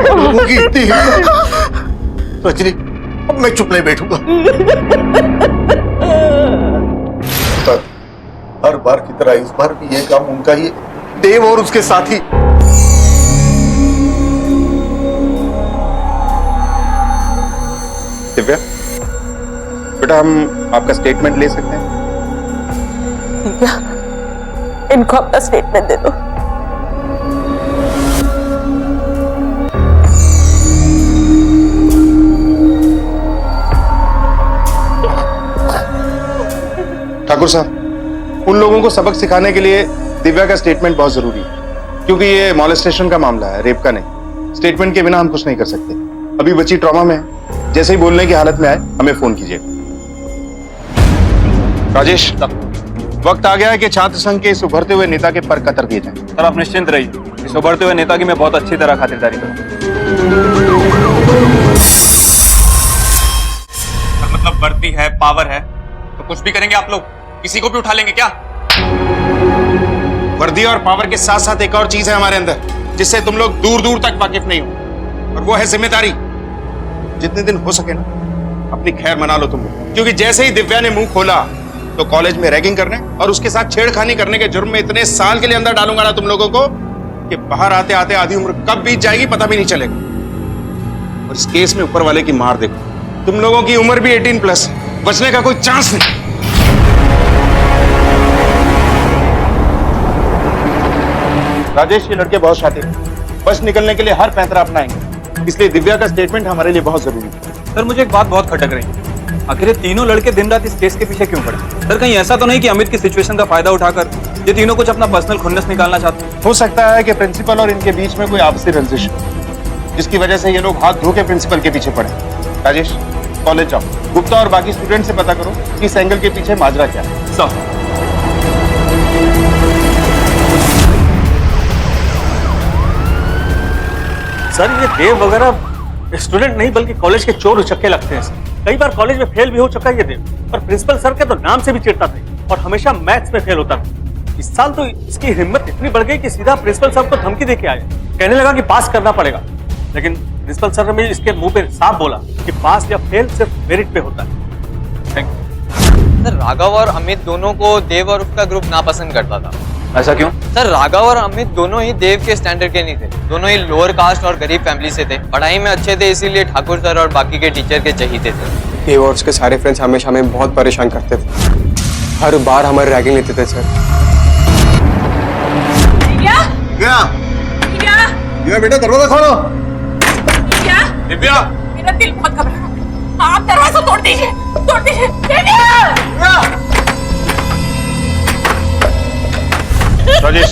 लोगों की इतनी हिम्मत। रजनी, अब मैं चुप नहीं बैठूंगा। हर बार की तरह इस बार भी ये काम उनका ही, देव और उसके साथी। दिव्या, बेटा हम आपका स्टेटमेंट ले सकते हैं? दिव्या, इनको अपना स्टेटमेंट दे दो। ठाकुर साहब, उन लोगों को सबक सिखाने के लिए दिव्या का स्टेटमेंट बहुत जरूरी है, क्योंकि ये मॉलेस्टेशन का मामला है, रेप का नहीं। स्टेटमेंट के बिना हम कुछ नहीं कर सकते। अभी बच्ची ट्रॉमा में है, जैसे ही बोलने की हालत में आए हमें फोन कीजिएगा। राजेश, वक्त आ गया है कि छात्र संघ के इस उभरते हुए नेता के पर कतर दिए जाएं। सर आप निश्चिंत रहिए, इस उभरते हुए नेता की मैं बहुत अच्छी तरह खातिरदारी करूंगा। मतलब बढ़ती है, पावर है, तो कुछ भी करेंगे आप लोग? किसी को भी उठा लेंगे क्या? वर्दी और पावर के साथ साथ एक और चीज है हमारे अंदर जिससे तुम लोग दूर दूर तक वाकिफ नहीं हो, और वो है जिम्मेदारी। जितने दिन हो सके ना अपनी खैर मना लो तुम लोग, क्योंकि जैसे ही दिव्या ने मुंह खोला तो कॉलेज में रैगिंग करने और उसके साथ छेड़खानी करने के जुर्म में इतने साल के लिए अंदर डालूंगा ना तुम लोगों को कि बाहर आते आते आधी उम्र कब बीत जाएगी पता भी नहीं चलेगा। और इस केस में ऊपर वाले की मार देखो, तुम लोगों की उम्र भी 18+, बचने का कोई चांस नहीं। राजेश, ये लड़के बहुत शातिर हैं, बच निकलने के लिए हर पैंतरा अपनाएंगे, इसलिए दिव्या का स्टेटमेंट हमारे लिए बहुत जरूरी है। सर मुझे एक बात बहुत खटक रही है, आखिर ये तीनों लड़के दिन रात इस केस के पीछे क्यों पड़े? सर कहीं ऐसा तो नहीं कि अमित की सिचुएशन का फायदा उठाकर ये तीनों कुछ अपना पर्सनल खुन्नस निकालना चाहते हैं? हो सकता है कि प्रिंसिपल और इनके बीच में कोई आपसी रंजिश हो, जिसकी वजह से ये लोग हाथ धो के प्रिंसिपल के पीछे पड़े। राजेश, कॉलेज जाओ, गुप्ता और बाकी स्टूडेंट से पता करो कि इस एंगल के पीछे माजरा क्या है। सर सर ये देव वगैरह स्टूडेंट नहीं बल्कि कॉलेज के चोर उचक्के लगते हैं सर। कई बार कॉलेज में फेल भी हो चुका है ये देव, और प्रिंसिपल सर के तो नाम से भी चिढ़ता था और हमेशा मैथ्स में फेल होता था। इस साल तो इसकी हिम्मत इतनी बढ़ गई कि सीधा प्रिंसिपल सर को धमकी देके आया, कहने लगा कि पास करना पड़ेगा। लेकिन प्रिंसिपल सर ने इसके मुंह पे साफ बोला कि पास या फेल सिर्फ मेरिट पे होता है। Thank you. सर राघव और अमित दोनों को देव और उसका ग्रुप नापसंद करता था। ऐसा क्यों? सर राघव और अमित दोनों ही देव के स्टैंडर्ड के नहीं थे, दोनों ही लोअर कास्ट और गरीब फैमिली से थे। पढ़ाई में अच्छे थे, इसीलिए ठाकुर सर और बाकी के टीचर के चहीते थे। देव और उसके सारे फ्रेंड्स हमेशा हमें बहुत परेशान करते थे, हर बार हमारी रैगिंग लेते थे सर। दिव्या बेटा, दरवाजा खोलो। दिव्या, मेरा दिल बहुत घबरा रहा है, आप दरवाजा तोड़ दीजिए, तोड़ दीजिए। दिव्या! राजेश,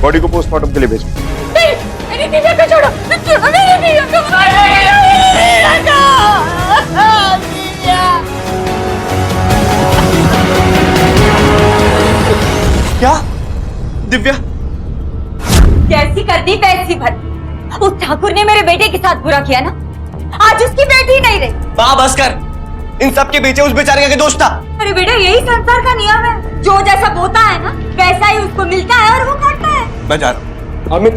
बॉडी को पोस्टमार्टम के लिए भेजो। नहीं, मेरी दिव्या को छोड़ो, छोड़ो मेरी दिव्या को। दिव्या! क्या? दिव्या जैसी करती वैसी भर। उस ठाकुर ने मेरे बेटे के साथ बुरा किया ना, आज उसकी बेटी नहीं रही। माँ बस कर, इन सब के पीछे उस बेचारे का दोस्त था। अरे बेटा यही संसार का नियम है, जो जैसा बोता है ना वैसा ही उसको मिलता है और वो करता है। मैं जा रहा हूँ। अमित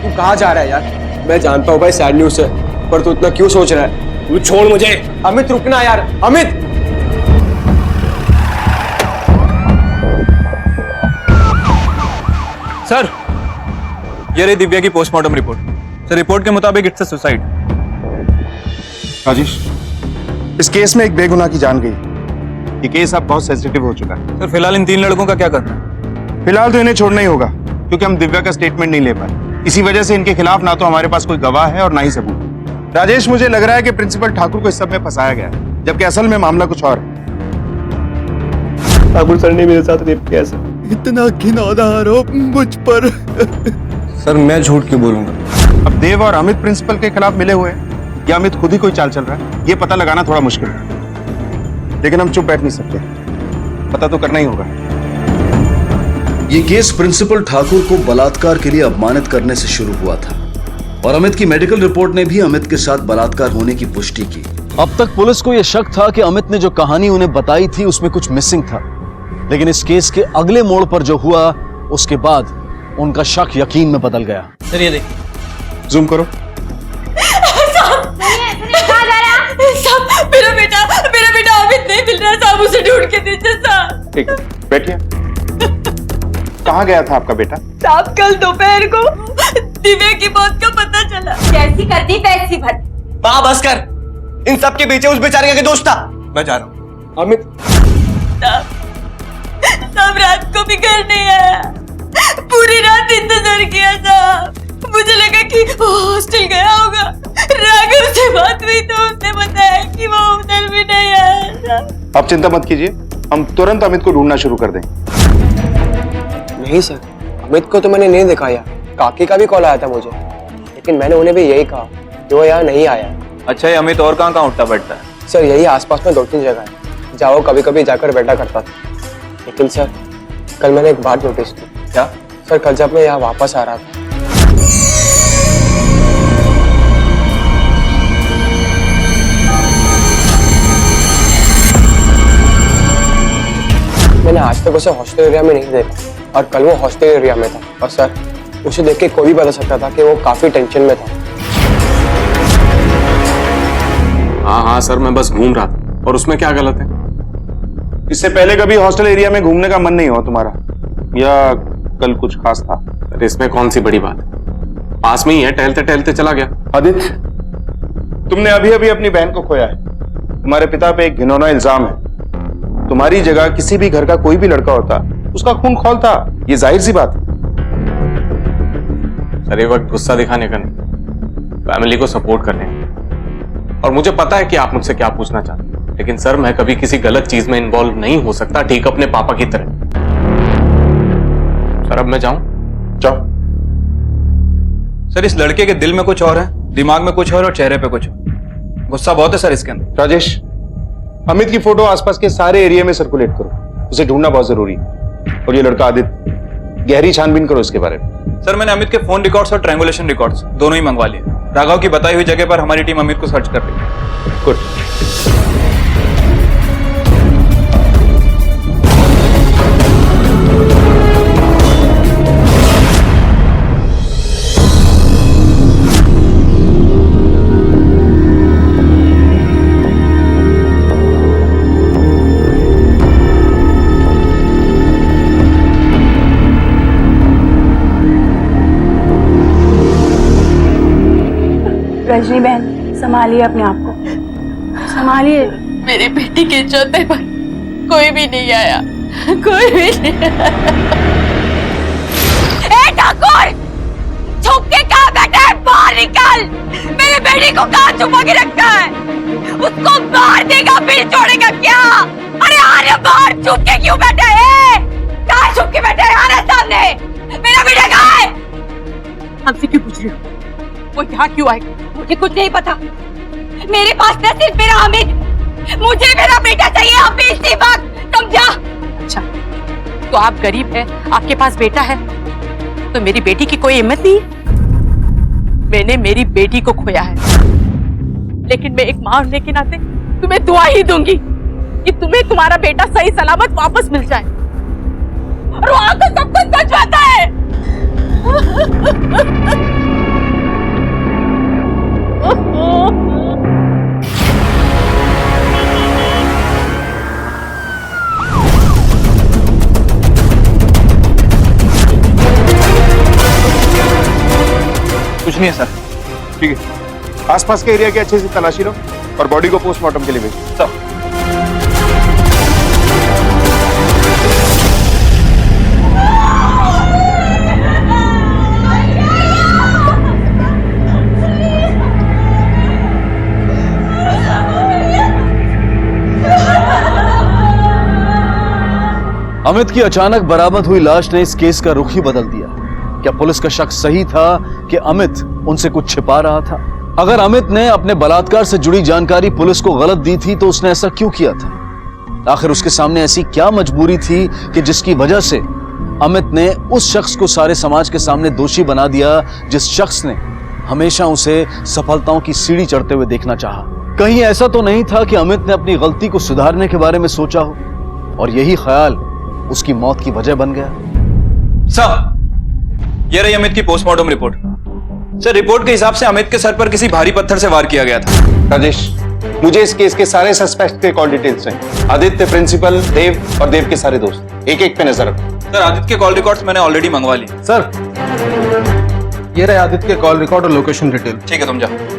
तू कहाँ जा रहा है यार? मैं जानता हूँ भाई सैड न्यूज़ है, पर तू इतना क्यों सोच रहा है? तू छोड़ मुझे। अमित रुकना यार, अमित। सर, ये रही दिव्या की पोस्टमार्टम रिपोर्ट। सर, रिपोर्ट के मुताबिक इट्स अ सुसाइड। राजेश, इस केस में एक बेगुनाह की जान गई। ये केस अब बहुत सेंसिटिव हो चुका है। सर, फिलहाल इन 3 लड़कों का क्या करना है? फिलहाल तो इन्हें छोड़ना ही होगा, क्योंकि हम दिव्या का स्टेटमेंट नहीं ले पाए। इसी वजह से इनके खिलाफ ना तो हमारे पास कोई गवाह है और ना ही सबूत। राजेश, मुझे लग रहा है कि प्रिंसिपल ठाकुर को इस सब में फंसाया गया है, जबकि असल में मामला कुछ और है। ठाकुर सर ने मेरे साथ रेप किया सर। इतना घिनौना आरोप मुझ पर। सर मैं झूठ क्यों बोलूंगा? अब देव और अमित प्रिंसिपल के खिलाफ मिले हुए हैं या अमित खुद ही कोई चाल चल रहा है, ये पता लगाना थोड़ा मुश्किल है। लेकिन हम चुप बैठ नहीं सकते, पता तो करना ही होगा। ये केस प्रिंसिपल ठाकुर को बलात्कार के लिए अपमानित करने से शुरू हुआ था और अमित की मेडिकल रिपोर्ट ने भी अमित के साथ बलात्कार होने की पुष्टि की। अब तक पुलिस को यह शक था कि अमित ने जो कहानी उन्हें बताई थी उसमें कुछ मिसिंग था, लेकिन इस केस के अगले मोड़ पर जो हुआ उसके बाद उनका शक यकीन में बदल गया। सर ये देख, जूम करो। मेरा बेटा अमित नहीं मिल रहा साहब, उसे ढूंढ के दीजिए साहब। ठीक है, बैठिए। कहाँ गया था आपका बेटा? साहब कल दोपहर को दिव्या की मौत का पता चला। जैसी करती वैसी भर। माँ बस कर, इन सब के पीछे उस बेचारे का दोस्त था। मैं जा रहा हूँ। अमित साहब रात को भी घर नहीं आया, पूरी रात इंतजार किया साहब। मुझे लगा कि वो हॉस्टल गया होगा। राघव से बात हुई तो उसने बताया कि वो उधर भी नहीं आया साहब। आप चिंता मत कीजिए, हम तुरंत अमित को ढूंढना शुरू कर दें। नहीं सर, अमित को तो मैंने नहीं देखा यार। काकी का भी कॉल आया था मुझे, लेकिन मैंने उन्हें भी यही कहा कि वो यहाँ नहीं आया। अच्छा, ये अमित और कहाँ उठता बैठता है? सर यही आसपास में 2-3 जगह है जहाँ वो कभी कभी जाकर बैठा करता था। लेकिन सर कल मैंने एक बात नोटिस की। क्या? सर कल जब मैं यहाँ वापस आ रहा था, मैंने आज तक उसे हॉस्टल एरिया में नहीं देखा और कल वो हॉस्टल एरिया में था। और सर उसे देख के कोई भी बता सकता था कि वो काफी टेंशन में था। हाँ सर, मैं बस घूम रहा था। और उसमें क्या गलत है? इससे पहले कभी हॉस्टल एरिया में घूमने का मन नहीं हुआ तुम्हारा, या कल कुछ खास था? सर इसमें कौन सी बड़ी बात है, पास में ही है, टहलते टहलते चला गया। आदित्य, तुमने अभी अभी अपनी बहन को खोया है। तुम्हारे पिता पे एक घिनौना इल्जाम है। तुम्हारी जगह किसी भी घर का कोई भी लड़का होता, उसका खून खौलता, ये जाहिर सी बात है। सर ये वक्त गुस्सा दिखाने का नहीं, फैमिली को सपोर्ट करने का। और मुझे पता है कि आप मुझसे क्या पूछना चाहते हैं, लेकिन सर मैं कभी किसी गलत चीज में इन्वॉल्व नहीं हो सकता, ठीक अपने पापा की तरह। सर अब मैं जाऊं? जाओ। सर इस लड़के के दिल में कुछ और है, दिमाग में कुछ और चेहरे पे कुछ और। गुस्सा बहुत है सर इसके अंदर। राजेश, अमित की फोटो आसपास के सारे एरिया में सर्कुलेट करो, उसे ढूंढना बहुत जरूरी है। और ये लड़का आदित्य, गहरी छानबीन करो इसके बारे में। सर मैंने अमित के फोन रिकॉर्ड्स और ट्रायंगुलेशन रिकॉर्ड्स दोनों ही मंगवा लिए। राघव की बताई हुई जगह पर हमारी टीम अमित को सर्च कर रही है। गुड। रजनी बहन, संभालिए अपने आप को, संभालिए। मेरी बेटी के चौथे पर कोई भी नहीं आया, कोई भी नहीं आया। ए ठाकुर, छुप के कहाँ बैठा है? बाहर निकल। मेरे बेटी को कहाँ छुपा के रखा है? उसको मार देगा फिर छोड़ेगा क्या? अरे आने बाहर, छुप के क्यों बैठा है? कहाँ छुप के बैठा है? आने सामने। मेरा बेटा कहाँ है? हमसे क्यों पूछ रही हो? वो यहाँ क्यों आएगा? मुझे कुछ नहीं पता। मेरे पास न सिर्फ मेरा अमित, मुझे मेरा बेटा चाहिए अभी इसी वक्त, समझा? अच्छा, तो आप गरीब है, आपके पास बेटा है, तो मेरी बेटी की कोई हिम्मत नहीं। मैंने मेरी बेटी को खोया है, लेकिन मैं एक मां होने के नाते तुम्हें दुआ ही दूंगी कि तुम्हें तुम्हारा बेटा सही सलामत वापस मिल जाए। और वहां तो सब कुछ सच होता है। कुछ नहीं है सर। ठीक है, आसपास के एरिया की अच्छे से तलाशी लो और बॉडी को पोस्टमार्टम के लिए भेजो। सर अमित की अचानक बरामद हुई लाश ने इस केस का रुख ही बदल दिया। क्या पुलिस का शक सही था कि अमित उनसे कुछ छिपा रहा था? अगर अमित ने अपने बलात्कार से जुड़ी जानकारी पुलिस को गलत दी थी तो उसने ऐसा क्यों किया था? आखिर उसके सामने ऐसी क्या मजबूरी थी कि जिसकी वजह से अमित ने उस शख्स को सारे समाज के सामने दोषी बना दिया, जिस शख्स ने हमेशा उसे सफलताओं की सीढ़ी चढ़ते हुए देखना चाहा? कहीं ऐसा तो नहीं था कि अमित ने अपनी गलती को सुधारने के बारे में सोचा हो और यही ख्याल उसकी मौत की वजह बन गया? सर, ये रही अमित की पोस्टमार्टम रिपोर्ट। सर, रिपोर्ट के हिसाब से अमित के सर पर किसी भारी पत्थर से वार किया गया था। राजेश, मुझे इस केस के सारे सस्पेक्ट के कॉल डिटेल्स चाहिए। आदित्य, प्रिंसिपल, देव और देव के सारे दोस्त, एक एक पे नजर रखो। सर, आदित्य के कॉल रिकॉर्ड्स मैंने ऑलरेडी मंगवा ली। सर, ये रहे आदित्य के कॉल रिकॉर्ड और लोकेशन डिटेल। ठीक है, तुम जाओ।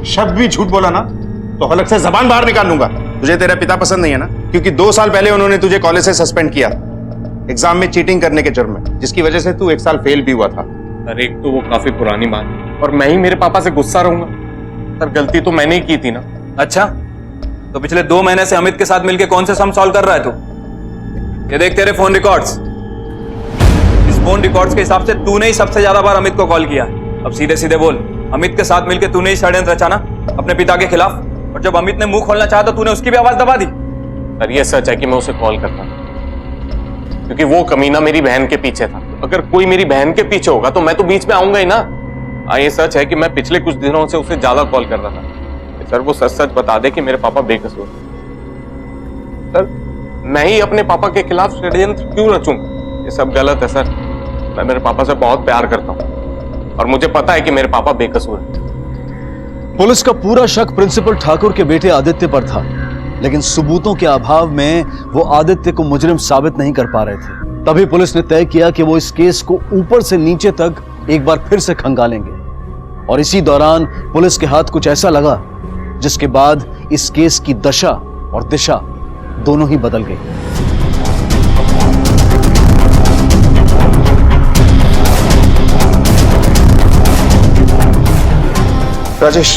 शब्द भी झूठ बोला ना तो हलक से जबान बाहर निकाल लूंगा। तुझे तेरा पिता पसंद नहीं है ना, क्योंकि 2 साल पहले उन्होंने तुझे कॉलेज से सस्पेंड किया एग्जाम में चीटिंग करने के जुर्म में, जिसकी वजह से तू 1 साल फेल भी हुआ था। सर, एक तो वो काफी पुरानी बात है और मैं ही मेरे पापा से गुस्सा रहूंगा। सर, गलती तो मैंने ही की थी ना। अच्छा, तो पिछले 2 महीने से अमित के साथ मिलकर कौन से सम सॉल्व कर रहा है तू? ये देख तेरे फोन रिकॉर्ड्स। इस फोन रिकॉर्ड्स के हिसाब से तूने ही सबसे ज्यादा बार अमित को कॉल किया। अब सीधे सीधे बोल, अमित के साथ मिलकर तूने ही षड्यंत्र रचा ना अपने पिता के खिलाफ? और जब अमित ने मुंह खोलना चाहा तो तूने उसकी भी आवाज दबा दी। सर, ये सच है कि मैं उसे कॉल करता क्योंकि वो कमीना मेरी बहन के पीछे था। अगर कोई मेरी बहन के पीछे होगा तो मैं तो बीच में आऊंगा ही ना। हाँ, ये सच है कि मैं पिछले कुछ दिनों से उसे ज्यादा कॉल कर रहा था। सर, वो सच सच बता दे कि मेरे पापा बेकसूर। सर, मैं ही अपने पापा के खिलाफ षड्यंत्र क्यों रचूंगा? ये सब गलत है सर। मैं मेरे पापा से बहुत प्यार करता हूँ और मुझे पता है कि मेरे पापा बेकसूर हैं। पुलिस का पूरा शक प्रिंसिपल ठाकुर के बेटे आदित्य पर था, लेकिन सबूतों के अभाव में वो आदित्य को मुजरिम साबित नहीं कर पा रहे थे। तभी पुलिस ने तय किया कि वो इस केस को ऊपर से नीचे तक एक बार फिर से खंगालेंगे। और इसी दौरान पुलिस के हाथ कुछ ऐसा लगा जिसके बाद इस केस की दशा और दिशा दोनों ही बदल गई। राजेश,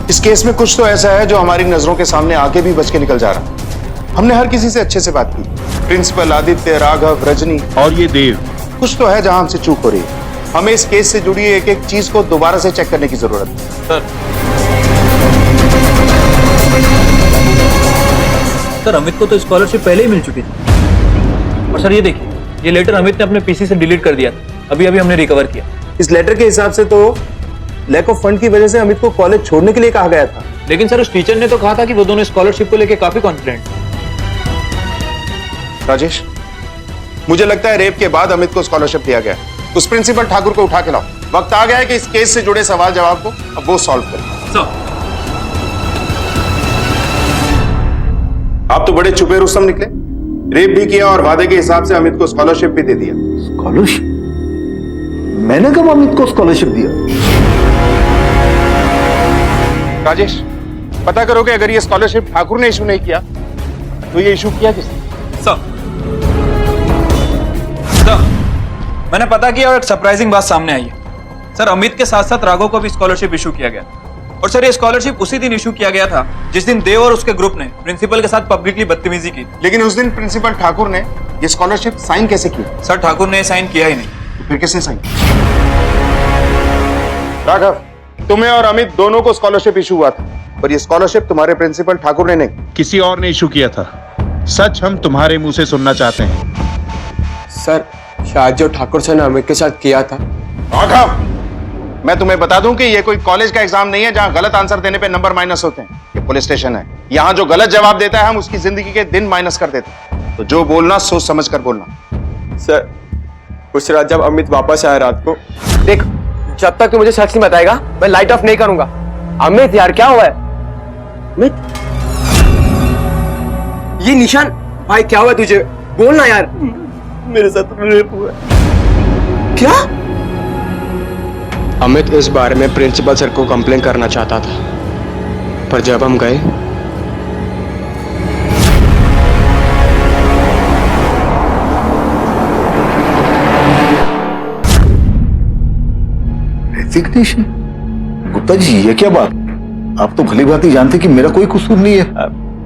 इस केस में कुछ तो ऐसा है जो हमारी नजरों के सामने आके भी बच के निकल जा रहा। हमने हर किसी से अच्छे से बात की, प्रिंसिपल, आदित्य, राघव, रजनी और ये देव। कुछ तो है जहां हमसे चूक हो रही है। हमें इस केस से जुड़ी एक एक चीज को दोबारा से चेक करने की जरूरत है। सर, अमित को तो स्कॉलरशिप पहले ही मिल चुकी थी। और सर, ये देखिए, ये लेटर अमित ने अपने पीसी से डिलीट कर दिया था। अभी अभी हमने रिकवर किया। इस लेटर के हिसाब से तो लैक ऑफ फंड की वजह से अमित को कॉलेज छोड़ने के लिए कहा गया था। लेकिन सर, उस टीचर ने तो कहा था कि वो दोनों स्कॉलरशिप को लेकर काफी कॉन्फिडेंट। राजेश, मुझे लगता है रेप के बाद अमित को स्कॉलरशिप दिया गया। उस प्रिंसिपल ठाकुर को उठा के लाओ। वक्त आ गया है कि इस केस से जुड़े सवाल जवाब को अब वो सॉल्व करें। आप तो बड़े छुपे रुस्तम निकले। रेप भी किया और वादे के हिसाब से अमित को स्कॉलरशिप भी दे दिया। स्कॉलरशिप? मैंने कब अमित को स्कॉलरशिप दिया? राजेश, पता करो कि अगर ये स्कॉलरशिप ठाकुर ने इशू नहीं किया तो ये इशू किया किसने? सर, मैंने पता किया और एक सरप्राइजिंग बात सामने आई है। सर, अमित के साथ साथ राघव को भी स्कॉलरशिप इशू किया गया। और सर, ये स्कॉलरशिप उसी दिन इशू किया गया था जिस दिन देव और उसके ग्रुप ने प्रिंसिपल के साथ पब्लिकली बदतमीजी की। लेकिन उस दिन प्रिंसिपल ठाकुर ने ये स्कॉलरशिप साइन कैसे की? सर, ठाकुर ने साइन किया ही नहीं। तो फिर किसने साइन? राघव, तुम्हें और अमित दोनों को स्कॉलरशिप इशू हुआ था, पर ये स्कॉलरशिप तुम्हारे प्रिंसिपल ठाकुर ने नहीं, किसी और ने इशू किया था। सच हम तुम्हारे मुंह से सुनना चाहते हैं। सर, शायद जो ठाकुर सर ने अमित के साथ किया था। राघव, मैं तुम्हें बता दूं कि ये कोई कॉलेज का एग्जाम नहीं है जहां गलत आंसर देने पे नंबर माइनस होते हैं। ये पुलिस स्टेशन है। यहाँ जो गलत जवाब देता है हम उसकी जिंदगी के दिन माइनस कर देते हैं। तो जो बोलना सोच समझ कर बोलना। सर, उस रात जब अमित वापस आया रात को, देख, जब तक तू मुझे सच नहीं बताएगा मैं लाइट ऑफ नहीं करूंगा। अमित यार, क्या हुआ है? अमित, ये निशान भाई, क्या हुआ तुझे? बोलना यार। मेरे साथ रेप हुआ। क्या? अमित इस बारे में प्रिंसिपल सर को कंप्लेन करना चाहता था, पर जब हम गए रेजिग्नेशन? गुप्ता जी, ये क्या बात? आप तो भली भांति जानते कि मेरा कोई कसूर नहीं है।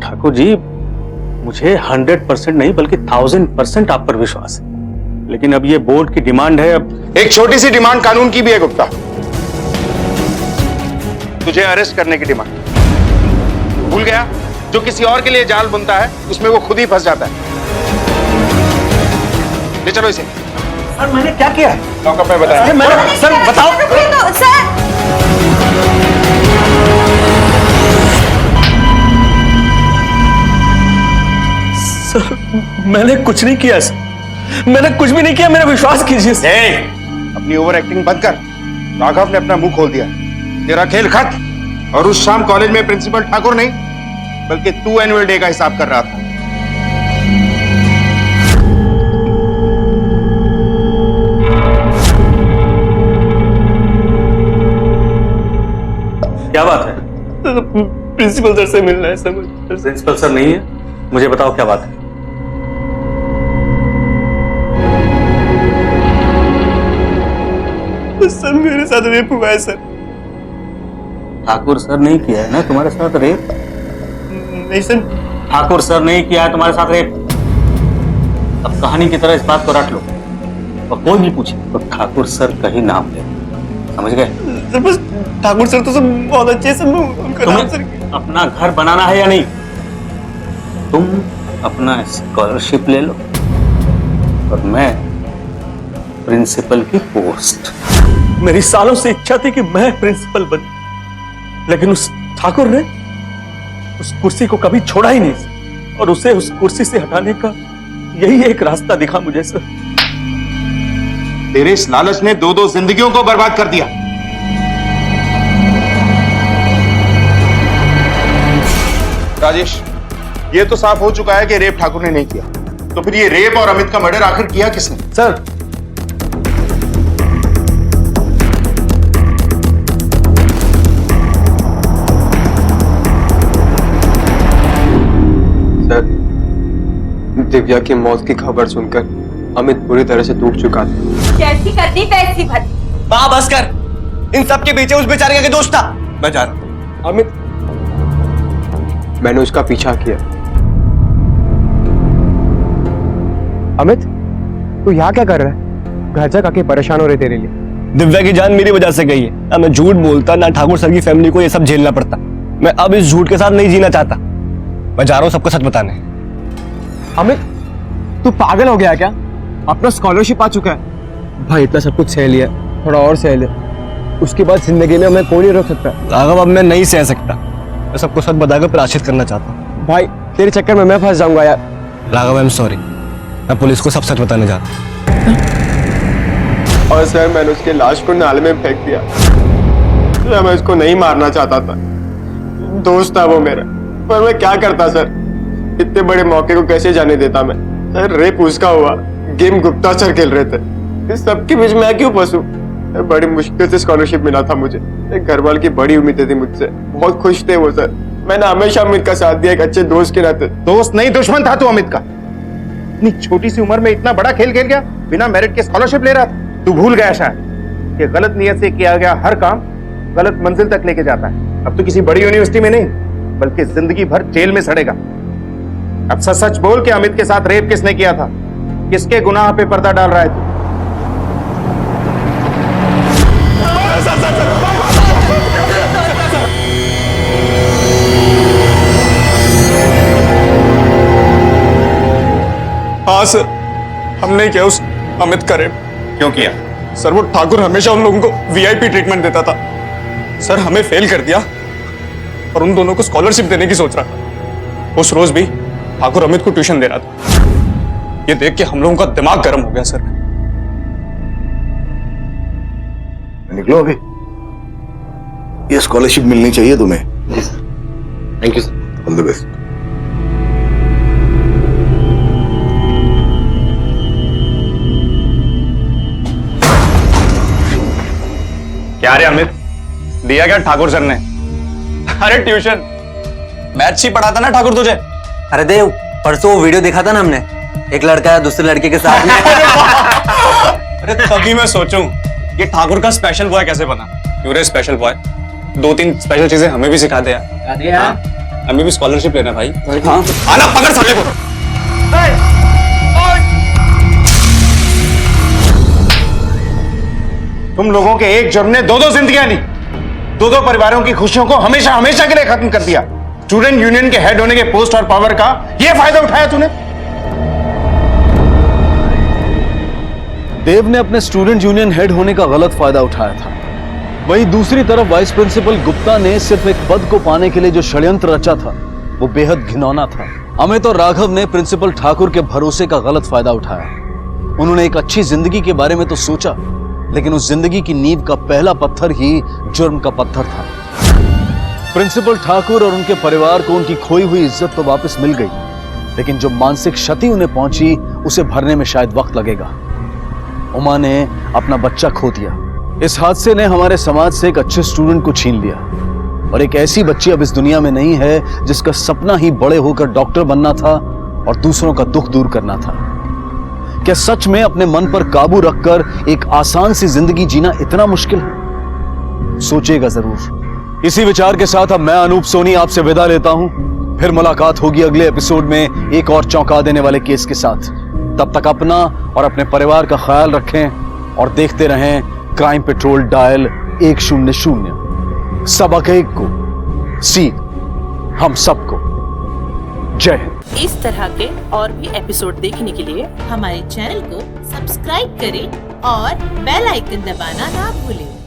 ठाकुर जी, मुझे 100% नहीं बल्कि 1000% आप पर विश्वास है, लेकिन अब ये बोर्ड की डिमांड है। अब एक छोटी सी डिमांड कानून की भी है गुप्ता, तुझे अरेस्ट करने की डिमांड। भूल गया, जो किसी और के लिए जाल बुनता है उसमें वो खुद ही फंस जाता है। ले चलो इसे। सर, मैंने क्या किया है? लॉकअप में बताया। सर बताओ। सर, मैंने कुछ नहीं किया सर, मैंने कुछ भी नहीं किया, मेरा विश्वास कीजिए। अपनी ओवर एक्टिंग बंद कर। राघव ने अपना मुंह खोल दिया। तेरा खेल खत्म। और उस शाम कॉलेज में प्रिंसिपल ठाकुर नहीं बल्कि तू एनुअल डे का हिसाब कर रहा था। क्या बात है? प्रिंसिपल सर से मिलना है सर। प्रिंसिपल सर नहीं है, मुझे बताओ क्या बात है? सर, मेरे साथ रेप हुआ है सर। ठाकुर सर नहीं किया है ना तुम्हारे साथ रेप? नहीं सर, ठाकुर सर नहीं किया है तुम्हारे साथ रेप। अब कहानी की तरह इस बात को रख लो, और कोई भी पूछे तो ठाकुर सर का ही नाम ले, समझ गए? बस ठाकुर सर तो सब बहुत अच्छे से, तुम्हें अपना घर बनाना है या नहीं? तुम अपना स्कॉलरशिप ले लो और मैं प्रिंसिपल की पोस्ट। मेरी सालों से इच्छा थी कि मैं प्रिंसिपल बन, लेकिन उस ठाकुर ने उस कुर्सी को कभी छोड़ा ही नहीं, और उसे उस कुर्सी से हटाने का यही एक रास्ता दिखा मुझे सर। तेरे इस लालच ने 2-2 जिंदगियों को बर्बाद कर दिया। राजेश, ये तो साफ हो चुका है कि रेप ठाकुर ने नहीं किया, तो फिर ये रेप और अमित का मर्डर आखिर किया किसने? सर, दिव्या की मौत की खबर सुनकर अमित पूरी तरह से टूट चुका था। जैसी करती तैसी भरी। माँ बस कर, इन सब के पीछे उस बेचारे का दोस्त था। मैं जा रहा हूं। अमित, मैंने उसका पीछा किया। अमित, तू यहाँ क्या कर रहा है? घर जा, काके परेशान हो रहे तेरे लिए। दिव्या की जान मेरी वजह से गई है ना, मैं झूठ बोलता ना ठाकुर सर की फैमिली को ये सब झेलना पड़ता। मैं अब इस झूठ के साथ नहीं जीना चाहता। मैं जा रहा हूँ सबको सच बताने। अमित, तू पागल हो गया क्या? अपना स्कॉलरशिप आ चुका है। भाई, इतना सब कुछ सह लिया, थोड़ा और सह ले, उसके बाद जिंदगी में मैं कोई नहीं रोक सकता। राघव, अब मैं नहीं सह सकता। मैं सबको सच बताकर प्रायश्चित करना चाहता हूँ। भाई, तेरे चक्कर में मैं फंस जाऊंगा यार। Raghav, I am sorry. मैं पुलिस को सब सच बताने जा रहा हूँ। और सर, मैंने उसके लाश को नाले में फेंक दिया। मैं उसको नहीं मारना चाहता था, दोस्त था वो मेरा, पर मैं क्या करता सर? इतने बड़े मौके को कैसे जाने देता मैं? सर, रेप उसका हुआ, गेम गुप्ता सर खेल रहे थे, इस सबके बीच मैं क्यों फंसूं? बड़ी मुश्किल से स्कॉलरशिप मिला था मुझे। एक घर वाले की बड़ी उम्मीदें थी मुझसे, बहुत खुश थे वो सर। मैंने हमेशा अमित का साथ दिया, एक अच्छे दोस्त के नाते। दोस्त नहीं, दुश्मन था तू अमित का। इतनी छोटी सी उम्र में इतना बड़ा खेल खेल गया, बिना मेरिट के स्कॉलरशिप ले रहा था। तू भूल गया शायद कि गलत नियत से किया गया हर काम गलत मंजिल तक लेके जाता है। अब तो किसी बड़ी यूनिवर्सिटी में नहीं बल्कि जिंदगी भर जेल में सड़ेगा। अब सच सच बोल कि अमित के साथ रेप किसने किया था? किसके गुनाह पे पर्दा डाल रहा है तू? हाँ सर, हमने किया उस अमित का रेप। क्यों किया? सर वो ठाकुर हमेशा उन लोगों को वीआईपी ट्रीटमेंट देता था। सर हमें फेल कर दिया और उन दोनों को स्कॉलरशिप देने की सोच रहा था। उस रोज भी ठाकुर अमित को ट्यूशन दे रहा था। ये देख के हम लोगों का दिमाग गर्म हो गया सर। निकलो अभी, ये स्कॉलरशिप मिलनी चाहिए तुम्हें। Thank you sir. All the best. क्या रे अमित, दिया क्या ठाकुर सर ने? अरे ट्यूशन, मैथ्स ही पढ़ाता ना ठाकुर तुझे। अरे देव, परसों वो वीडियो देखा था ना हमने, एक लड़का है दूसरे लड़के के साथ में। अरे तभी मैं सोचूं ये ठाकुर का स्पेशल बॉय कैसे बना। क्यों रे स्पेशल बॉय, 2-3 स्पेशल चीजें हमें भी सिखा दे यार। हमें भी स्कॉलरशिप लेना भाई। हाँ आना, पकड़ साले को। तुम लोगों के एक जुर्म ने 2-2 जिंदगियां ली, 2-2 परिवारों की खुशियों को हमेशा हमेशा के लिए खत्म कर दिया। स्टूडेंट यूनियन के हेड होने के पोस्ट और पावर का यह फायदा उठाया तूने। देव ने अपने स्टूडेंट यूनियन हेड होने का गलत फायदा उठाया था। वहीं दूसरी तरफ वाइस प्रिंसिपल गुप्ता ने सिर्फ एक पद को पाने के लिए जो षड्यंत्र रचा था वो बेहद घिनौना था। अमित और राघव ने प्रिंसिपल ठाकुर के भरोसे का गलत फायदा उठाया। उन्होंने एक अच्छी जिंदगी के बारे में तो सोचा, लेकिन उस जिंदगी की नींव का पहला पत्थर ही जुर्म का पत्थर था। प्रिंसिपल ठाकुर और उनके परिवार को उनकी खोई हुई इज्जत तो वापस मिल गई, लेकिन जो मानसिक क्षति उन्हें पहुंची उसे भरने में शायद वक्त लगेगा। उमा ने अपना बच्चा खो दिया। इस हादसे ने हमारे समाज से एक अच्छे स्टूडेंट को छीन लिया और एक ऐसी बच्ची अब इस दुनिया में नहीं है जिसका सपना ही बड़े होकर डॉक्टर बनना था और दूसरों का दुख दूर करना था। क्या सच में अपने मन पर काबू रखकर एक आसान सी जिंदगी जीना इतना मुश्किल है? सोचिएगा जरूर। इसी विचार के साथ अब मैं अनूप सोनी आपसे विदा लेता हूं। फिर मुलाकात होगी अगले एपिसोड में एक और चौंका देने वाले केस के साथ। तब तक अपना और अपने परिवार का ख्याल रखें और देखते रहें क्राइम पेट्रोल डायल 100। सबक एक को सीख हम सबको। जय हिंद। इस तरह के और भी एपिसोड देखने के लिए हमारे चैनल को सब्सक्राइब करें और बेल आइकन दबाना ना भूलें।